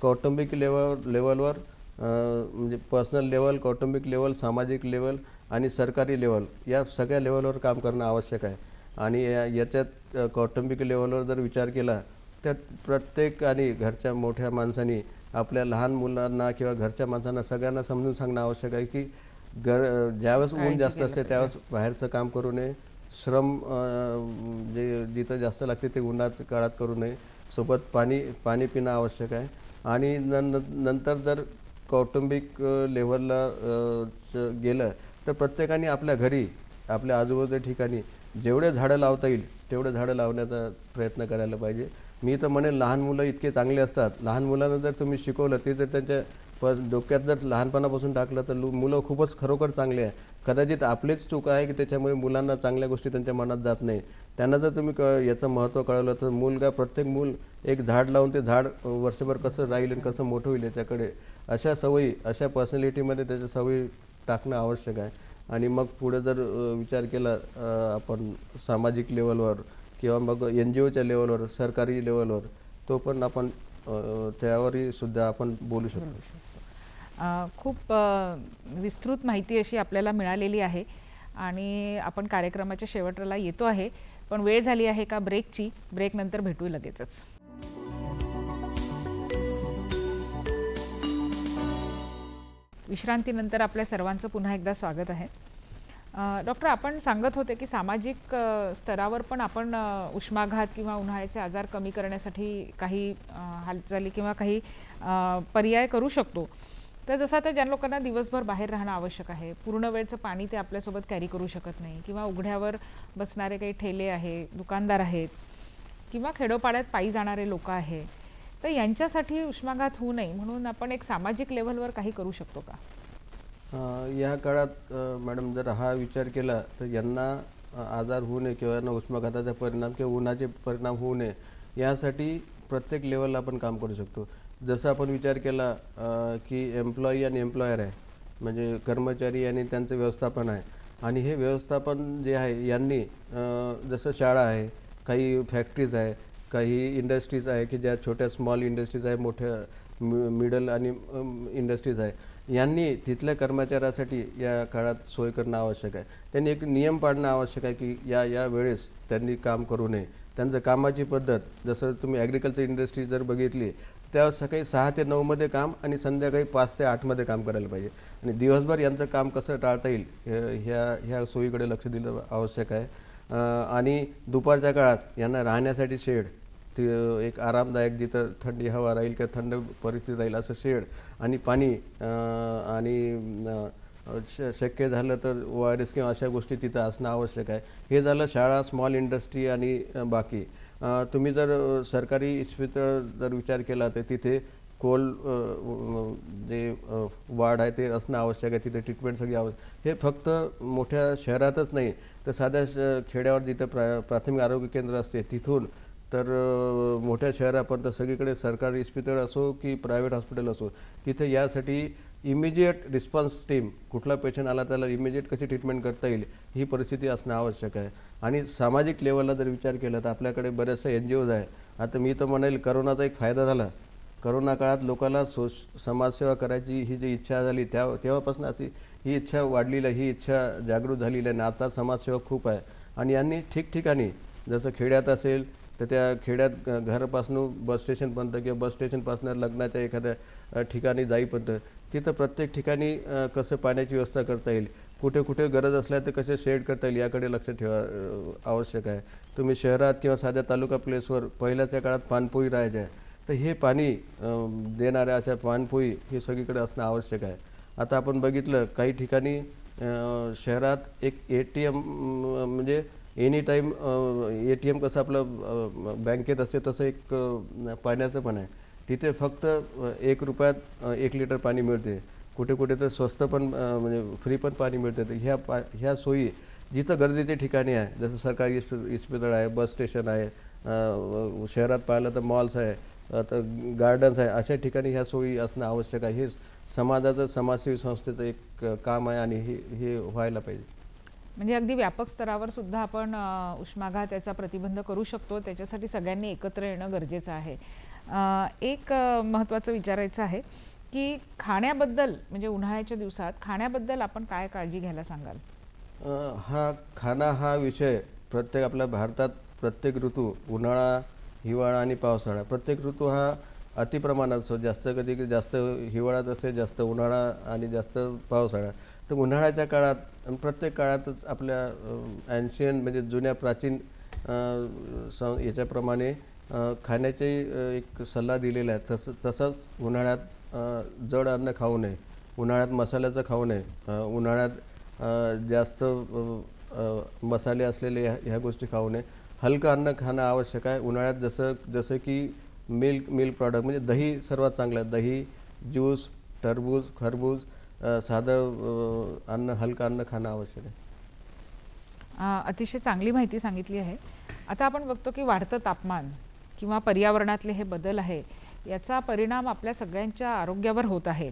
कौटुंबिक लेवलवर म्हणजे पर्सनल लेवल, कौटुंबिक लेवल, सामाजिक लेवल आणि सरकारी लेवल या सगळ्या लेवलवर काम करणं आवश्यक आहे. आणि याच्यात कौटुंबिक लेवलवर जर विचार केला तर प्रत्येक आणि घरच्या मोठ्या माणसांनी आपल्या लहान मुलांना किंवा घरच्या माणसांना सगळ्यांना समजून सांगणं आवश्यक आहे की ज्यावेळेस ऊन जास्त असते त्यावेळेस बाहेरचं काम करू नये, श्रम जे जिथं जास्त लागते ते उन्हाच्या काळात करू नये, सोबत पाणी पिणं आवश्यक आहे. आणि नंतर जर कौटुंबिक लेवलला गेलं तर प्रत्येकाने आपल्या घरी, आपल्या आजूबाजूच्या ठिकाणी जेवढे झाडं लावता येईल तेवढे झाडं लावण्याचा प्रयत्न करायला पाहिजे. मी तर म्हणेन लहान मुलं इतके चांगले असतात, लहान मुलांना जर तुम्ही शिकवलं ते जर त्यांच्या डोक्यात जर लहानपणापासून टाकलं तर मुलं खूपच खरोखर चांगले आहे. कदाचित आपलीच चूक आहे की त्याच्यामुळे मुलांना चांगल्या गोष्टी त्यांच्या मनात जात नाही. त्यांना जर तुम्ही याचं महत्त्व कळवलं तर प्रत्येक मूल एक झाड लावून ते झाड वर्षभर कसं राहील आणि कसं मोठं होईल याच्याकडे अशा सवयी, अशा पर्सनॅलिटीमध्ये त्याच्या सवयी टाकणं आवश्यक आहे. आणि मग पुढे जर विचार केला आपण सामाजिक लेवलवर किंवा मग NGOच्या लेवलवर, सरकारी लेवलवर, तो पण आपण त्यावरही सुद्धा आपण बोलू शकतो. खूप विस्तृत माहिती अशी आपल्याला मिळालेली आहे आणि आपण कार्यक्रमाच्या शेवटाला येतो आहे, पण वेळ झाली आहे का ब्रेकची. ब्रेकनंतर भेटू लगेचच. विश्रांतीनंतर आपल्या सर्वांचं पुन्हा एकदा स्वागत आहे. डॉक्टर, आपण सांगत होते की सामाजिक स्तरावर पण आपण उष्माघात किंवा उन्हाळ्याचे आजार कमी करण्यासाठी काही हालचाली किंवा काही पर्याय करू शकतो. तर जसं आता ज्या लोकांना दिवसभर बाहेर राहणं आवश्यक आहे, पूर्ण वेळचं पाणी ते आपल्यासोबत कॅरी करू शकत नाही, किंवा उघड्यावर बसणारे काही ठेले आहे, दुकानदार आहेत, किंवा खेडोपाड्यात पायी जाणारे लोक आहे, तर यांच्यासाठी उष्माघात होऊ नये म्हणून आपण एक सामाजिक लेव्हलवर काही करू शकतो का? या काळात मॅडम जर हा विचार केला तर यांना आजार होऊ नये किंवा यांना उष्माघाताचा परिणाम किंवा उन्हाचे परिणाम होऊ नये यासाठी प्रत्येक लेवलला आपण काम करू शकतो. जसं आपण विचार केला की एम्प्लॉई आणि एम्प्लॉयर आहे, म्हणजे कर्मचारी आणि त्यांचं व्यवस्थापन आहे, आणि हे व्यवस्थापन जे आहे यांनी जसं शाळा आहे, काही फॅक्टरीज आहे, काही इंडस्ट्रीज आहे की ज्या छोट्या स्मॉल इंडस्ट्रीज आहे, मोठ्या मिडल आणि इंडस्ट्रीज आहे, यांनी तिथल्या कर्मचाऱ्यासाठी या काळात सोय करणं आवश्यक आहे. त्यांनी एक नियम पाळणं आवश्यक आहे की या वेळेस त्यांनी काम करू नये. त्यांचं कामाची पद्धत, जसं तुम्ही ॲग्रिकल्चर इंडस्ट्री जर बघितली तेव्हा सकाळी 6 ते 9 मध्ये काम आणि संध्याकाळी 5 ते 8 मध्ये काम करायला पाहिजे, आणि दिवसभर यांचं काम कसं टाळता येईल ह्या सोयीकडे लक्ष दिलं आवश्यक आहे. आणि दुपारच्या काळात यांना राहण्यासाठी शेड, एक आरामदायक जिथं थंडी हवा राहील किंवा थंड परिस्थिती राहील असं शेड आणि पाणी, आणि शक्य झालं तर ORS किंवा अशा गोष्टी तिथं असणं आवश्यक आहे. हे झालं शाळा, स्मॉल इंडस्ट्री आणि बाकी. तुम्ही जर सरकारी इस्पितळ जर विचार केला तर तिथे जे वार्ड आहे ते असणं आवश्यक आहे, तिथे ट्रीटमेंट सगळी हे फक्त मोठ्या शहरातच नाही तर साध्या खेड्यावर जिथं प्राथमिक आरोग्य केंद्र असते तिथून तर मोठ्या शहरापर्यंत सगळीकडे सरकारी इस्पितळ असो की प्रायव्हेट हॉस्पिटल असो, तिथे यासाठी इमिजिएट रिस्पॉन्स टीम, कुठला पेशंट आला त्याला इमिजिएट कशी ट्रीटमेंट करता येईल ही परिस्थिती असणं आवश्यक आहे. आणि सामाजिक लेवलला जर विचार केला तर आपल्याकडे बऱ्याचशा NGOज आहे. आता मी तर म्हणेल करोनाचा एक फायदा झाला. करोना काळात लोकांना समाजसेवा करायची ही जी इच्छा झाली तेव्हापासून अशी ही इच्छा वाढलेली आहे, ही इच्छा जागृत झालेली आहे, आणि आता समाजसेवा खूप आहे. आणि यांनी ठिकठिकाणी जसं खेड्यात असेल तर त्या खेड्यात घरापासून बस स्टेशनपर्यंत किंवा बस स्टेशनपासून लग्नाच्या एखाद्या ठिकाणी जाईपर्यंत तिथं प्रत्येक ठिकाणी कसं पाण्याची व्यवस्था करता येईल, कुठे कुठे गरज असल्या तर कसे शेड करता येईल याकडे लक्ष ठेवा आवश्यक आहे. तुम्ही शहरात किंवा साध्या तालुका प्लेसवर पहिल्याच्या काळात पाणपोई राहायच्या, तर हे पाणी देणाऱ्या अशा पाणपोई हे सगळीकडे असणं आवश्यक आहे. आता आपण बघितलं काही ठिकाणी शहरात एक ATM, म्हणजे एनी टाईम ATM कसं आपलं बँकेत असते तसं एक पाण्याचं पण आहे. तिथे फक्त 1 रुपयात 1 लिटर पाणी मिळते. कुठे कुठे तर स्वस्त पण म्हणजे फ्री पण पाणी मिळते. तर ह्या सोयी जिथं गरजेच्या ठिकाणी आहे, जसं सरकारी इस्पितळ आहे, बस स्टेशन आहे, शहरात पाहिलं तर मॉल्स आहे, तर गार्डन्स आहे, अशा ठिकाणी ह्या सोयी असणं आवश्यक आहे. हे समाजाचं, समाजसेवी संस्थेचं एक काम आहे आणि हे व्हायला पाहिजे. म्हणजे अगदी व्यापक स्तरावर सुद्धा आपण उष्माघात याचा प्रतिबंध करू शकतो. त्याच्यासाठी सगळ्यांनी एकत्र येणं गरजेचं आहे. एक महत्त्वाचं विचारायचं आहे की खाण्याबद्दल, म्हणजे उन्हाळ्याच्या दिवसात खाण्याबद्दल आपण काय काळजी घ्यायला सांगाल? हा विषय प्रत्येक आपल्या भारतात प्रत्येक ऋतू, उन्हाळा, हिवाळा आणि पावसाळा, प्रत्येक ऋतू हा अतिप्रमाणात असतो. कधी जास्त हिवाळ्यात असते, जास्त उन्हाळा आणि जास्त पावसाळा. तर उन्हाळ्याच्या काळात प्रत्येक काळातच आपल्या एन्शियंट म्हणजे जुन्या प्राचीन याच्याप्रमाणे खाण्याचे एक सल्ला दिलेला आहे. तसंच उन्हाळ्यात जड अन्न खाऊ नये, उन्हाळ्यात मसाल्याचं खाऊ नये, उन्हाळ्यात जास्त मसाले असलेले ह्या गोष्टी खाऊ नये. हलकं अन्न खाणं आवश्यक आहे उन्हाळ्यात. जसं की मिल्क प्रॉडक्ट, म्हणजे दही सर्वात चांगलं आहे. दही, ज्यूस, टरबूज, खरबूज, साधं अन्न, हलकं अन्न खाणं आवश्यक आहे. अतिशय चांगली माहिती सांगितली आहे. आता आपण बघतो की वाढतं तापमान किंवा पर्यावरणातले हे बदल आहे, याचा परिणाम आपल्या सगळ्यांच्या आरोग्यावर होत आहे.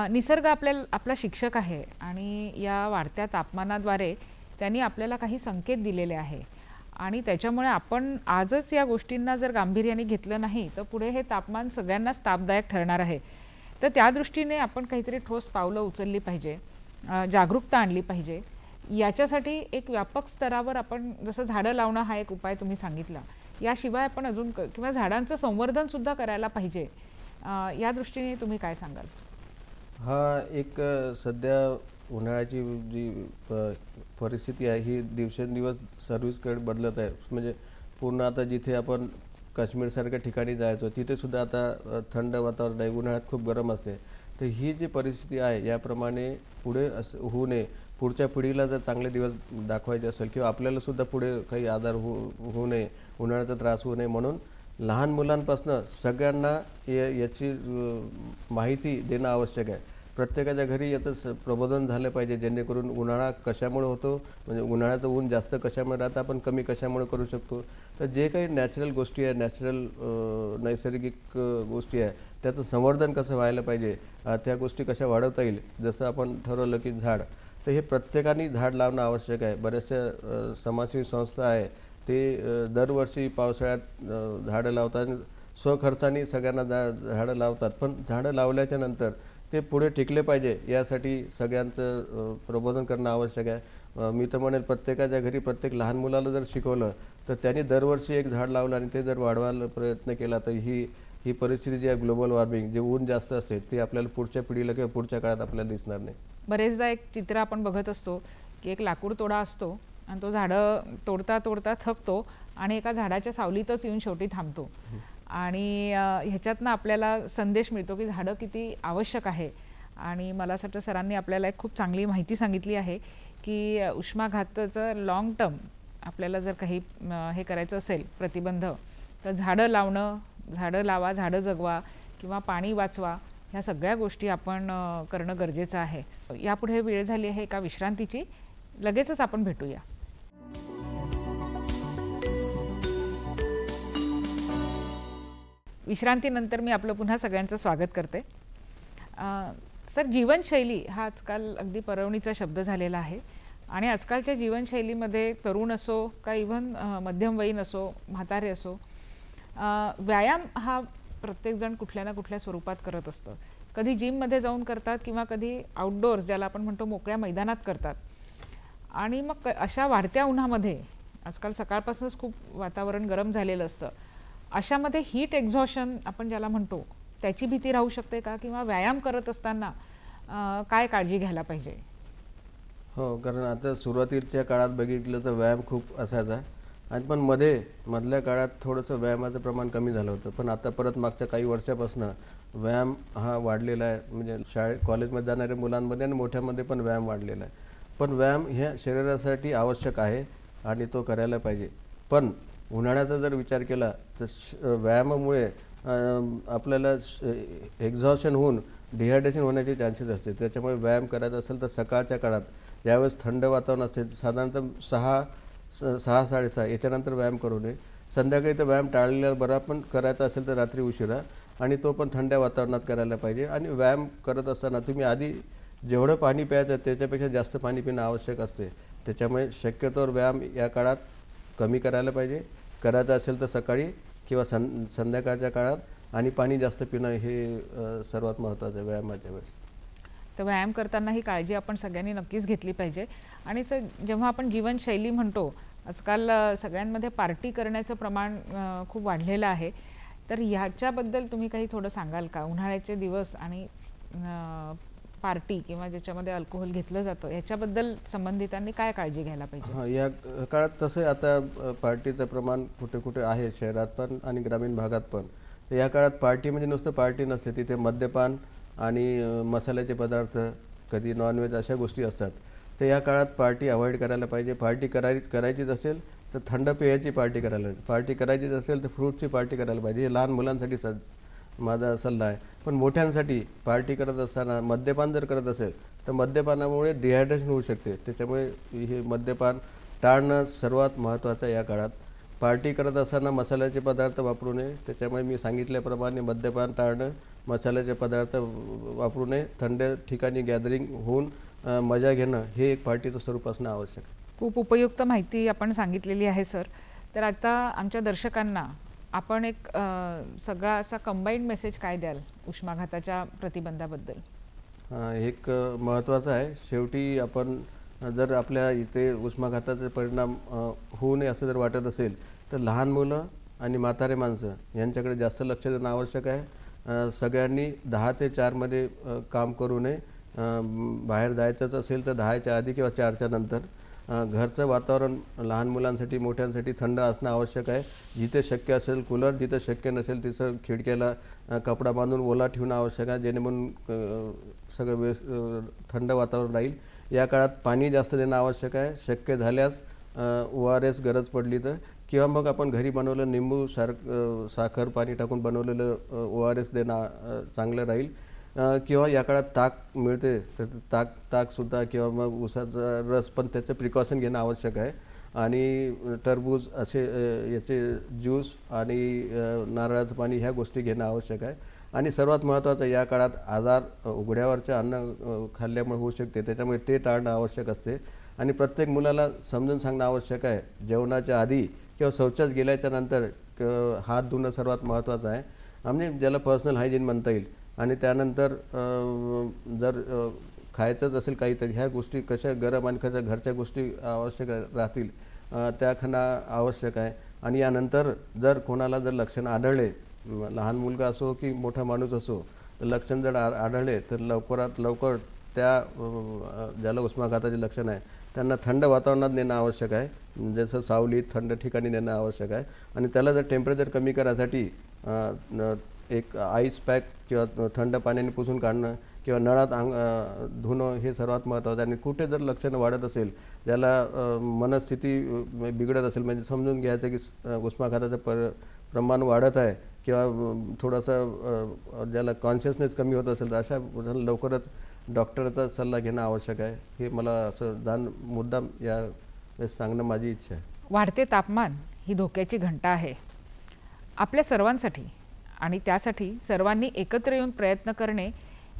निसर्ग आपला शिक्षक आहे आणि या वाढत्या तापमानाद्वारे त्यांनी आपल्याला काही संकेत दिलेले आहे, आणि त्याच्यामुळे आपण आजच या गोष्टींना जर गांभीर्याने घेतलं नाही तर पुढे हे तापमान सगळ्यांनाच तापदायक ठरणार आहे. तर त्या दृष्टीने आपण काहीतरी ठोस पावलं उचलली पाहिजे, जागरूकता आणली पाहिजे. याच्यासाठी एक व्यापक स्तरावर आपण जसं झाडं लावणं हा एक उपाय तुम्ही सांगितला, याशिवाय आपण अजून किंवा झाडांचं संवर्धन सुद्धा करायला पाहिजे. या दृष्टीने तुम्ही काय सांगाल? हा एक सध्या उन्हाळ्याची जी परिस्थिती आहे ही दिवसेंदिवस सर्विसकडे बदलत आहे. म्हणजे पूर्ण आता जिथे आपण काश्मीरसारख्या ठिकाणी जायचो तिथे सुद्धा आता थंड वातावरण आहे, उन्हाळ्यात खूप गरम असते. तर ही जी परिस्थिती आहे याप्रमाणे पुढे असं होऊ नये. पुढच्या पिढीला जर चांगले दिवस दाखवायचे असेल किंवा आपल्याला सुद्धा पुढे काही आजार होऊ नये, उन्हाळ्याचा त्रास होऊ नये, म्हणून लहान मुलांपासून सगळ्यांना याची माहिती देणं आवश्यक आहे. प्रत्येकाच्या घरी याचं प्रबोधन झालं पाहिजे, जेणेकरून उन्हाळा कशामुळे होतो, म्हणजे उन्हाळ्याचं ऊन जास्त कशामुळे राहतं, आपण कमी कशामुळे करू शकतो. तर जे काही नॅचरल गोष्टी आहे, नैसर्गिक गोष्टी आहे, त्याचं संवर्धन कसं व्हायला पाहिजे, त्या गोष्टी कशा वाढवता येईल. जसं आपण ठरवलं की झाड, तर हे प्रत्येकाने झाड लावणं आवश्यक आहे. बऱ्याचशा समाजसेवी संस्था आहे ते दरवर्षी पावसाळ्यात झाडं लावतात, स्वखर्चाने सगळ्यांना झाडं लावतात. पण झाडं लावल्याच्या नंतर ते पुढे टिकले पाहिजे यासाठी सगळ्यांचं प्रबोधन करणं आवश्यक आहे. मी तर म्हणेल प्रत्येकाच्या घरी प्रत्येक लहान मुलाला जर शिकवलं तर त्यांनी दरवर्षी एक झाड लावलं आणि ते जर वाढवायला प्रयत्न केला तर ही परिस्थिती जी आहे, ग्लोबल वॉर्मिंग, जे ऊन जास्त असते ते आपल्याला पुढच्या पिढीला किंवा पुढच्या काळात आपल्याला दिसणार नाही. बरेचदा एक चित्र आपण बघत असतो की एक लाकूड तोडा असतो आणि तो झाडं तोडता तोडता थकतो आणि एका झाडाच्या सावलीतच येऊन शेवटी थांबतो. आणि ह्याच्यातनं आपल्याला संदेश मिळतो की झाडं किती आवश्यक आहे. आणि मला असं वाटतं सरांनी आपल्याला एक खूप चांगली माहिती सांगितली आहे की उष्माघाताचं लाँग टर्म आपल्याला जर काही हे करायचं असेल प्रतिबंध, तर झाडं लावणं, झाडं लावा, झाडं जगवा किंवा पाणी वाचवा, ह्या सगळ्या गोष्टी आपण करणं गरजेचं आहे. यापुढे वेळ झाली आहे एका विश्रांतीची. लगेचच आपण भेटूया. विश्रांतीनंतर मी आपलं पुन्हा सगळ्यांचं स्वागत करते. सर, जीवनशैली हा आजकाल अगदी परवणीचा शब्द झालेला आहे आणि आजकालच्या जीवनशैलीमध्ये तरुण असो का इव्हन मध्यमवयीन असो, म्हातारे असो, व्यायाम हा प्रत्येकजण कुठल्या ना कुठल्या स्वरूपात करत असतं. कधी जिममध्ये जाऊन करतात किंवा कधी आउटडोअर्स, ज्याला आपण म्हणतो मोकळ्या मैदानात करतात. आणि मग अशा वाढत्या उन्हामध्ये आजकाल सकाळपासूनच खूप वातावरण गरम झालेलं असतं. अशामध्ये हीट एक्झॉशन आपण ज्याला म्हणतो त्याची भीती राहू शकते का, किंवा व्यायाम करत असताना काय काळजी घ्यायला पाहिजे? हो, कारण आता सुरुवातीच्या काळात बघितलं तर व्यायाम खूप असायचा आणि पण मधल्या काळात थोडंसं व्यायामाचं प्रमाण कमी झालं होतं. पण आता परत मागच्या काही वर्षापासून व्यायाम हा वाढलेला आहे. म्हणजे कॉलेजमध्ये जाणाऱ्या मुलांमध्ये आणि मोठ्यामध्ये पण व्यायाम वाढलेला आहे. पण व्यायाम ह्या शरीरासाठी आवश्यक आहे आणि तो करायला पाहिजे. पण उन्हाळ्याचा जर विचार केला तर व्यायामामुळे आपल्याला एक्झॉशन होऊन डिहायड्रेशन होण्याचे चान्सेस असते. त्याच्यामुळे व्यायाम करायचा असेल तर सकाळच्या काळात, ज्यावेळेस थंड वातावरण असते, साधारणतः 6-6:30 याच्यानंतर व्यायाम करू नये. संध्याकाळी तर व्यायाम टाळलेला बरा, पण करायचा असेल तर रात्री उशिरा, आणि तो पण थंड वातावरणात करायला पाहिजे. आणि व्यायाम करत असताना तुम्ही आधी जेवढं पाणी प्यायचं त्याच्यापेक्षा जास्त पाणी पिणं आवश्यक असते. त्याच्यामुळे शक्यतोवर व्यायाम या काळात कमी करायला पाहिजे. करायचं असेल तर सकाळी किंवा संध्याकाळच्या काळात, आणि पाणी जास्त पिणं हे सर्वात महत्त्वाचं आहे व्यायामाच्या वेळेस. तर व्यायाम करताना ही काळजी आपण सगळ्यांनी नक्कीच घेतली पाहिजे. आणि सर, जेव्हा आपण जीवनशैली म्हणतो, आजकाल सगळ्यांमध्ये पार्टी करण्याचं प्रमाण खूप वाढलेलं आहे. तर ह्याच्याबद्दल तुम्ही काही थोडं सांगाल का? उन्हाळ्याचे दिवस आणि पार्टी किंवा ज्याच्यामध्ये अल्कोहोल घेतलं जातं, याच्याबद्दल संबंधितांनी काय काळजी घ्यायला पाहिजे? हां, या काळात तसं आता पार्टीचं प्रमाण कुठे कुठे आहे, शहरात पण आणि ग्रामीण भागात पण. तर या काळात पार्टी म्हणजे नुसतं पार्टी नसते, तिथे मद्यपान आणि मसाल्याचे पदार्थ, कधी नॉनव्हेज, अशा गोष्टी असतात. तर या काळात पार्टी अवॉइड करायला पाहिजे. पार्टी करायचीच असेल तर थंड पेयाची पार्टी करायला पाहिजे. पार्टी करायचीच असेल तर फ्रूटची पार्टी करायला पाहिजे. हे लहान मुलांसाठी माझा सल्ला आहे. पण मोठ्यांसाठी पार्टी करत असताना मद्यपान जर करत असेल तर मद्यपानामुळे डिहायड्रेशन होऊ शकते. त्याच्यामुळे हे मद्यपान टाळणं सर्वात महत्त्वाचं आहे या काळात. पार्टी करत असताना मसाल्याचे पदार्थ वापरू नये. त्याच्यामुळे मी सांगितल्याप्रमाणे मद्यपान टाळणं, मसाल्याचे पदार्थ वापरू नये, थंड ठिकाणी गॅदरिंग होऊन मजा घेणं, हे एक पार्टीचं स्वरूप असणं आवश्यक आहे. खूप उपयुक्त माहिती आपण सांगितलेली आहे सर. तर आता आमच्या दर्शकांना आपण एक सगळा असा कंबाईंड मेसेज काय द्याल उष्माघाताच्या प्रतिबंधाबद्दल? एक महत्त्वाचं आहे, शेवटी आपण जर आपल्या इथे उष्माघाताचे परिणाम होऊ नये असं जर वाटत असेल तर लहान मुलं आणि म्हातारे माणसं यांच्याकडे जास्त लक्ष देणं आवश्यक आहे. सगळ्यांनी 10 ते 4 काम करू नये. बाहेर जायचंच असेल तर 10च्या आधी किंवा 4च्या नंतर. घरचं वातावरण लहान मुलांसाठी, मोठ्यांसाठी थंड असणं आवश्यक आहे. जिथे शक्य असेल कूलर, जिथे शक्य नसेल तिथं खिडक्याला कपडा बांधून ओला ठेवणं आवश्यक आहे, जेणेकरून सगळं थंड वातावरण राहील. या काळात पाणी जास्त देणं आवश्यक आहे. शक्य झाल्यास ORS गरज पडली तर, किंवा मग आपण घरी बनवलं निंबू साखर पाणी टाकून बनवलेलं ORS देणं चांगलं राहील. किंवा या काळात ताक मिळते तर ताकसुद्धा किंवा मग ऊसाचा रस, पण त्याचं प्रिकॉशन घेणं आवश्यक आहे. आणि टरबूज असे याचे ज्यूस आणि नारळाचं पाणी ह्या गोष्टी घेणं आवश्यक आहे. आणि सर्वात महत्त्वाचं, या काळात आजार उघड्यावरचे अन्न खाल्ल्यामुळे होऊ शकते, त्याच्यामुळे ते टाळणं आवश्यक असते. आणि प्रत्येक मुलाला समजून सांगणं आवश्यक आहे, जेवणाच्या आधी किंवा शौचास गेल्याच्या नंतर हात धुणं सर्वात महत्त्वाचं आहे, म्हणजे ज्याला पर्सनल हायजीन म्हणता येईल. आणि त्यानंतर जर खायचंच असेल काहीतरी, ह्या गोष्टी कशा गरम आणि कशा घरच्या गोष्टी आवश्यक राहतील त्या खाणं आवश्यक आहे. आणि यानंतर जर कोणाला जर लक्षणं आढळले, लहान मुलगा असो की मोठा माणूस असो, तर लक्षण जर आढळले तर लवकरात लवकर त्या ज्याला उष्माघाताचे लक्षण आहे त्यांना थंड वातावरणात नेणं आवश्यक आहे, जसं सावलीत थंड ठिकाणी नेणं आवश्यक आहे. आणि त्याला जर टेम्परेचर कमी करायसाठी एक आईस पॅक किंवा थंड पाण्याने पुसून काढणं किंवा नळात धुणं हे सर्वात महत्त्वाचं आहे. आणि कुठे जर लक्षणं वाढत असेल, ज्याला मनस्थिती बिघडत असेल, म्हणजे समजून घ्यायचं की उष्माघाताचं प्रमाण वाढत आहे किंवा थोडासा ज्याला कॉन्शियसनेस कमी होत असेल, तर अशा लवकरच डॉक्टरचा सल्ला घेणं आवश्यक आहे. हे मला असं मुद्दाम या सांगणं माझी इच्छा आहे. वाढते तापमान ही धोक्याची घंटा आहे आपल्या सर्वांसाठी, आणि त्यासाठी सर्वांनी एकत्र येऊन प्रयत्न करणे,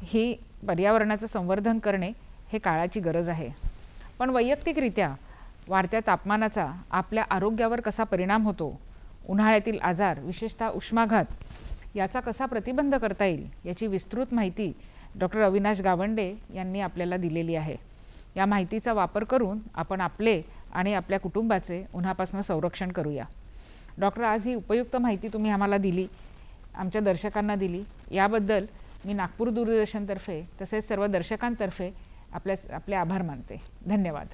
ही पर्यावरणाचं संवर्धन करणे हे काळाची गरज आहे. पण वैयक्तिकरित्या वाढत्या तापमानाचा आपल्या आरोग्यावर कसा परिणाम होतो, उन्हाळ्यातील आजार विशेषतः उष्माघात याचा कसा प्रतिबंध करता येईल याची विस्तृत माहिती डॉक्टर अविनाश गावंडे यांनी आपल्याला दिलेली आहे. या माहितीचा वापर करून आपण आपले आणि आपल्या कुटुंबाचे उन्हापासून संरक्षण करूया. डॉक्टर, आज ही उपयुक्त माहिती तुम्ही आम्हाला दिली, आमच्या दर्शकांना दिली, याबद्दल मी नागपूर दूरदर्शनतर्फे तसेच सर्व दर्शकांतर्फे आपले आभार मानते. धन्यवाद.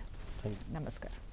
नमस्कार.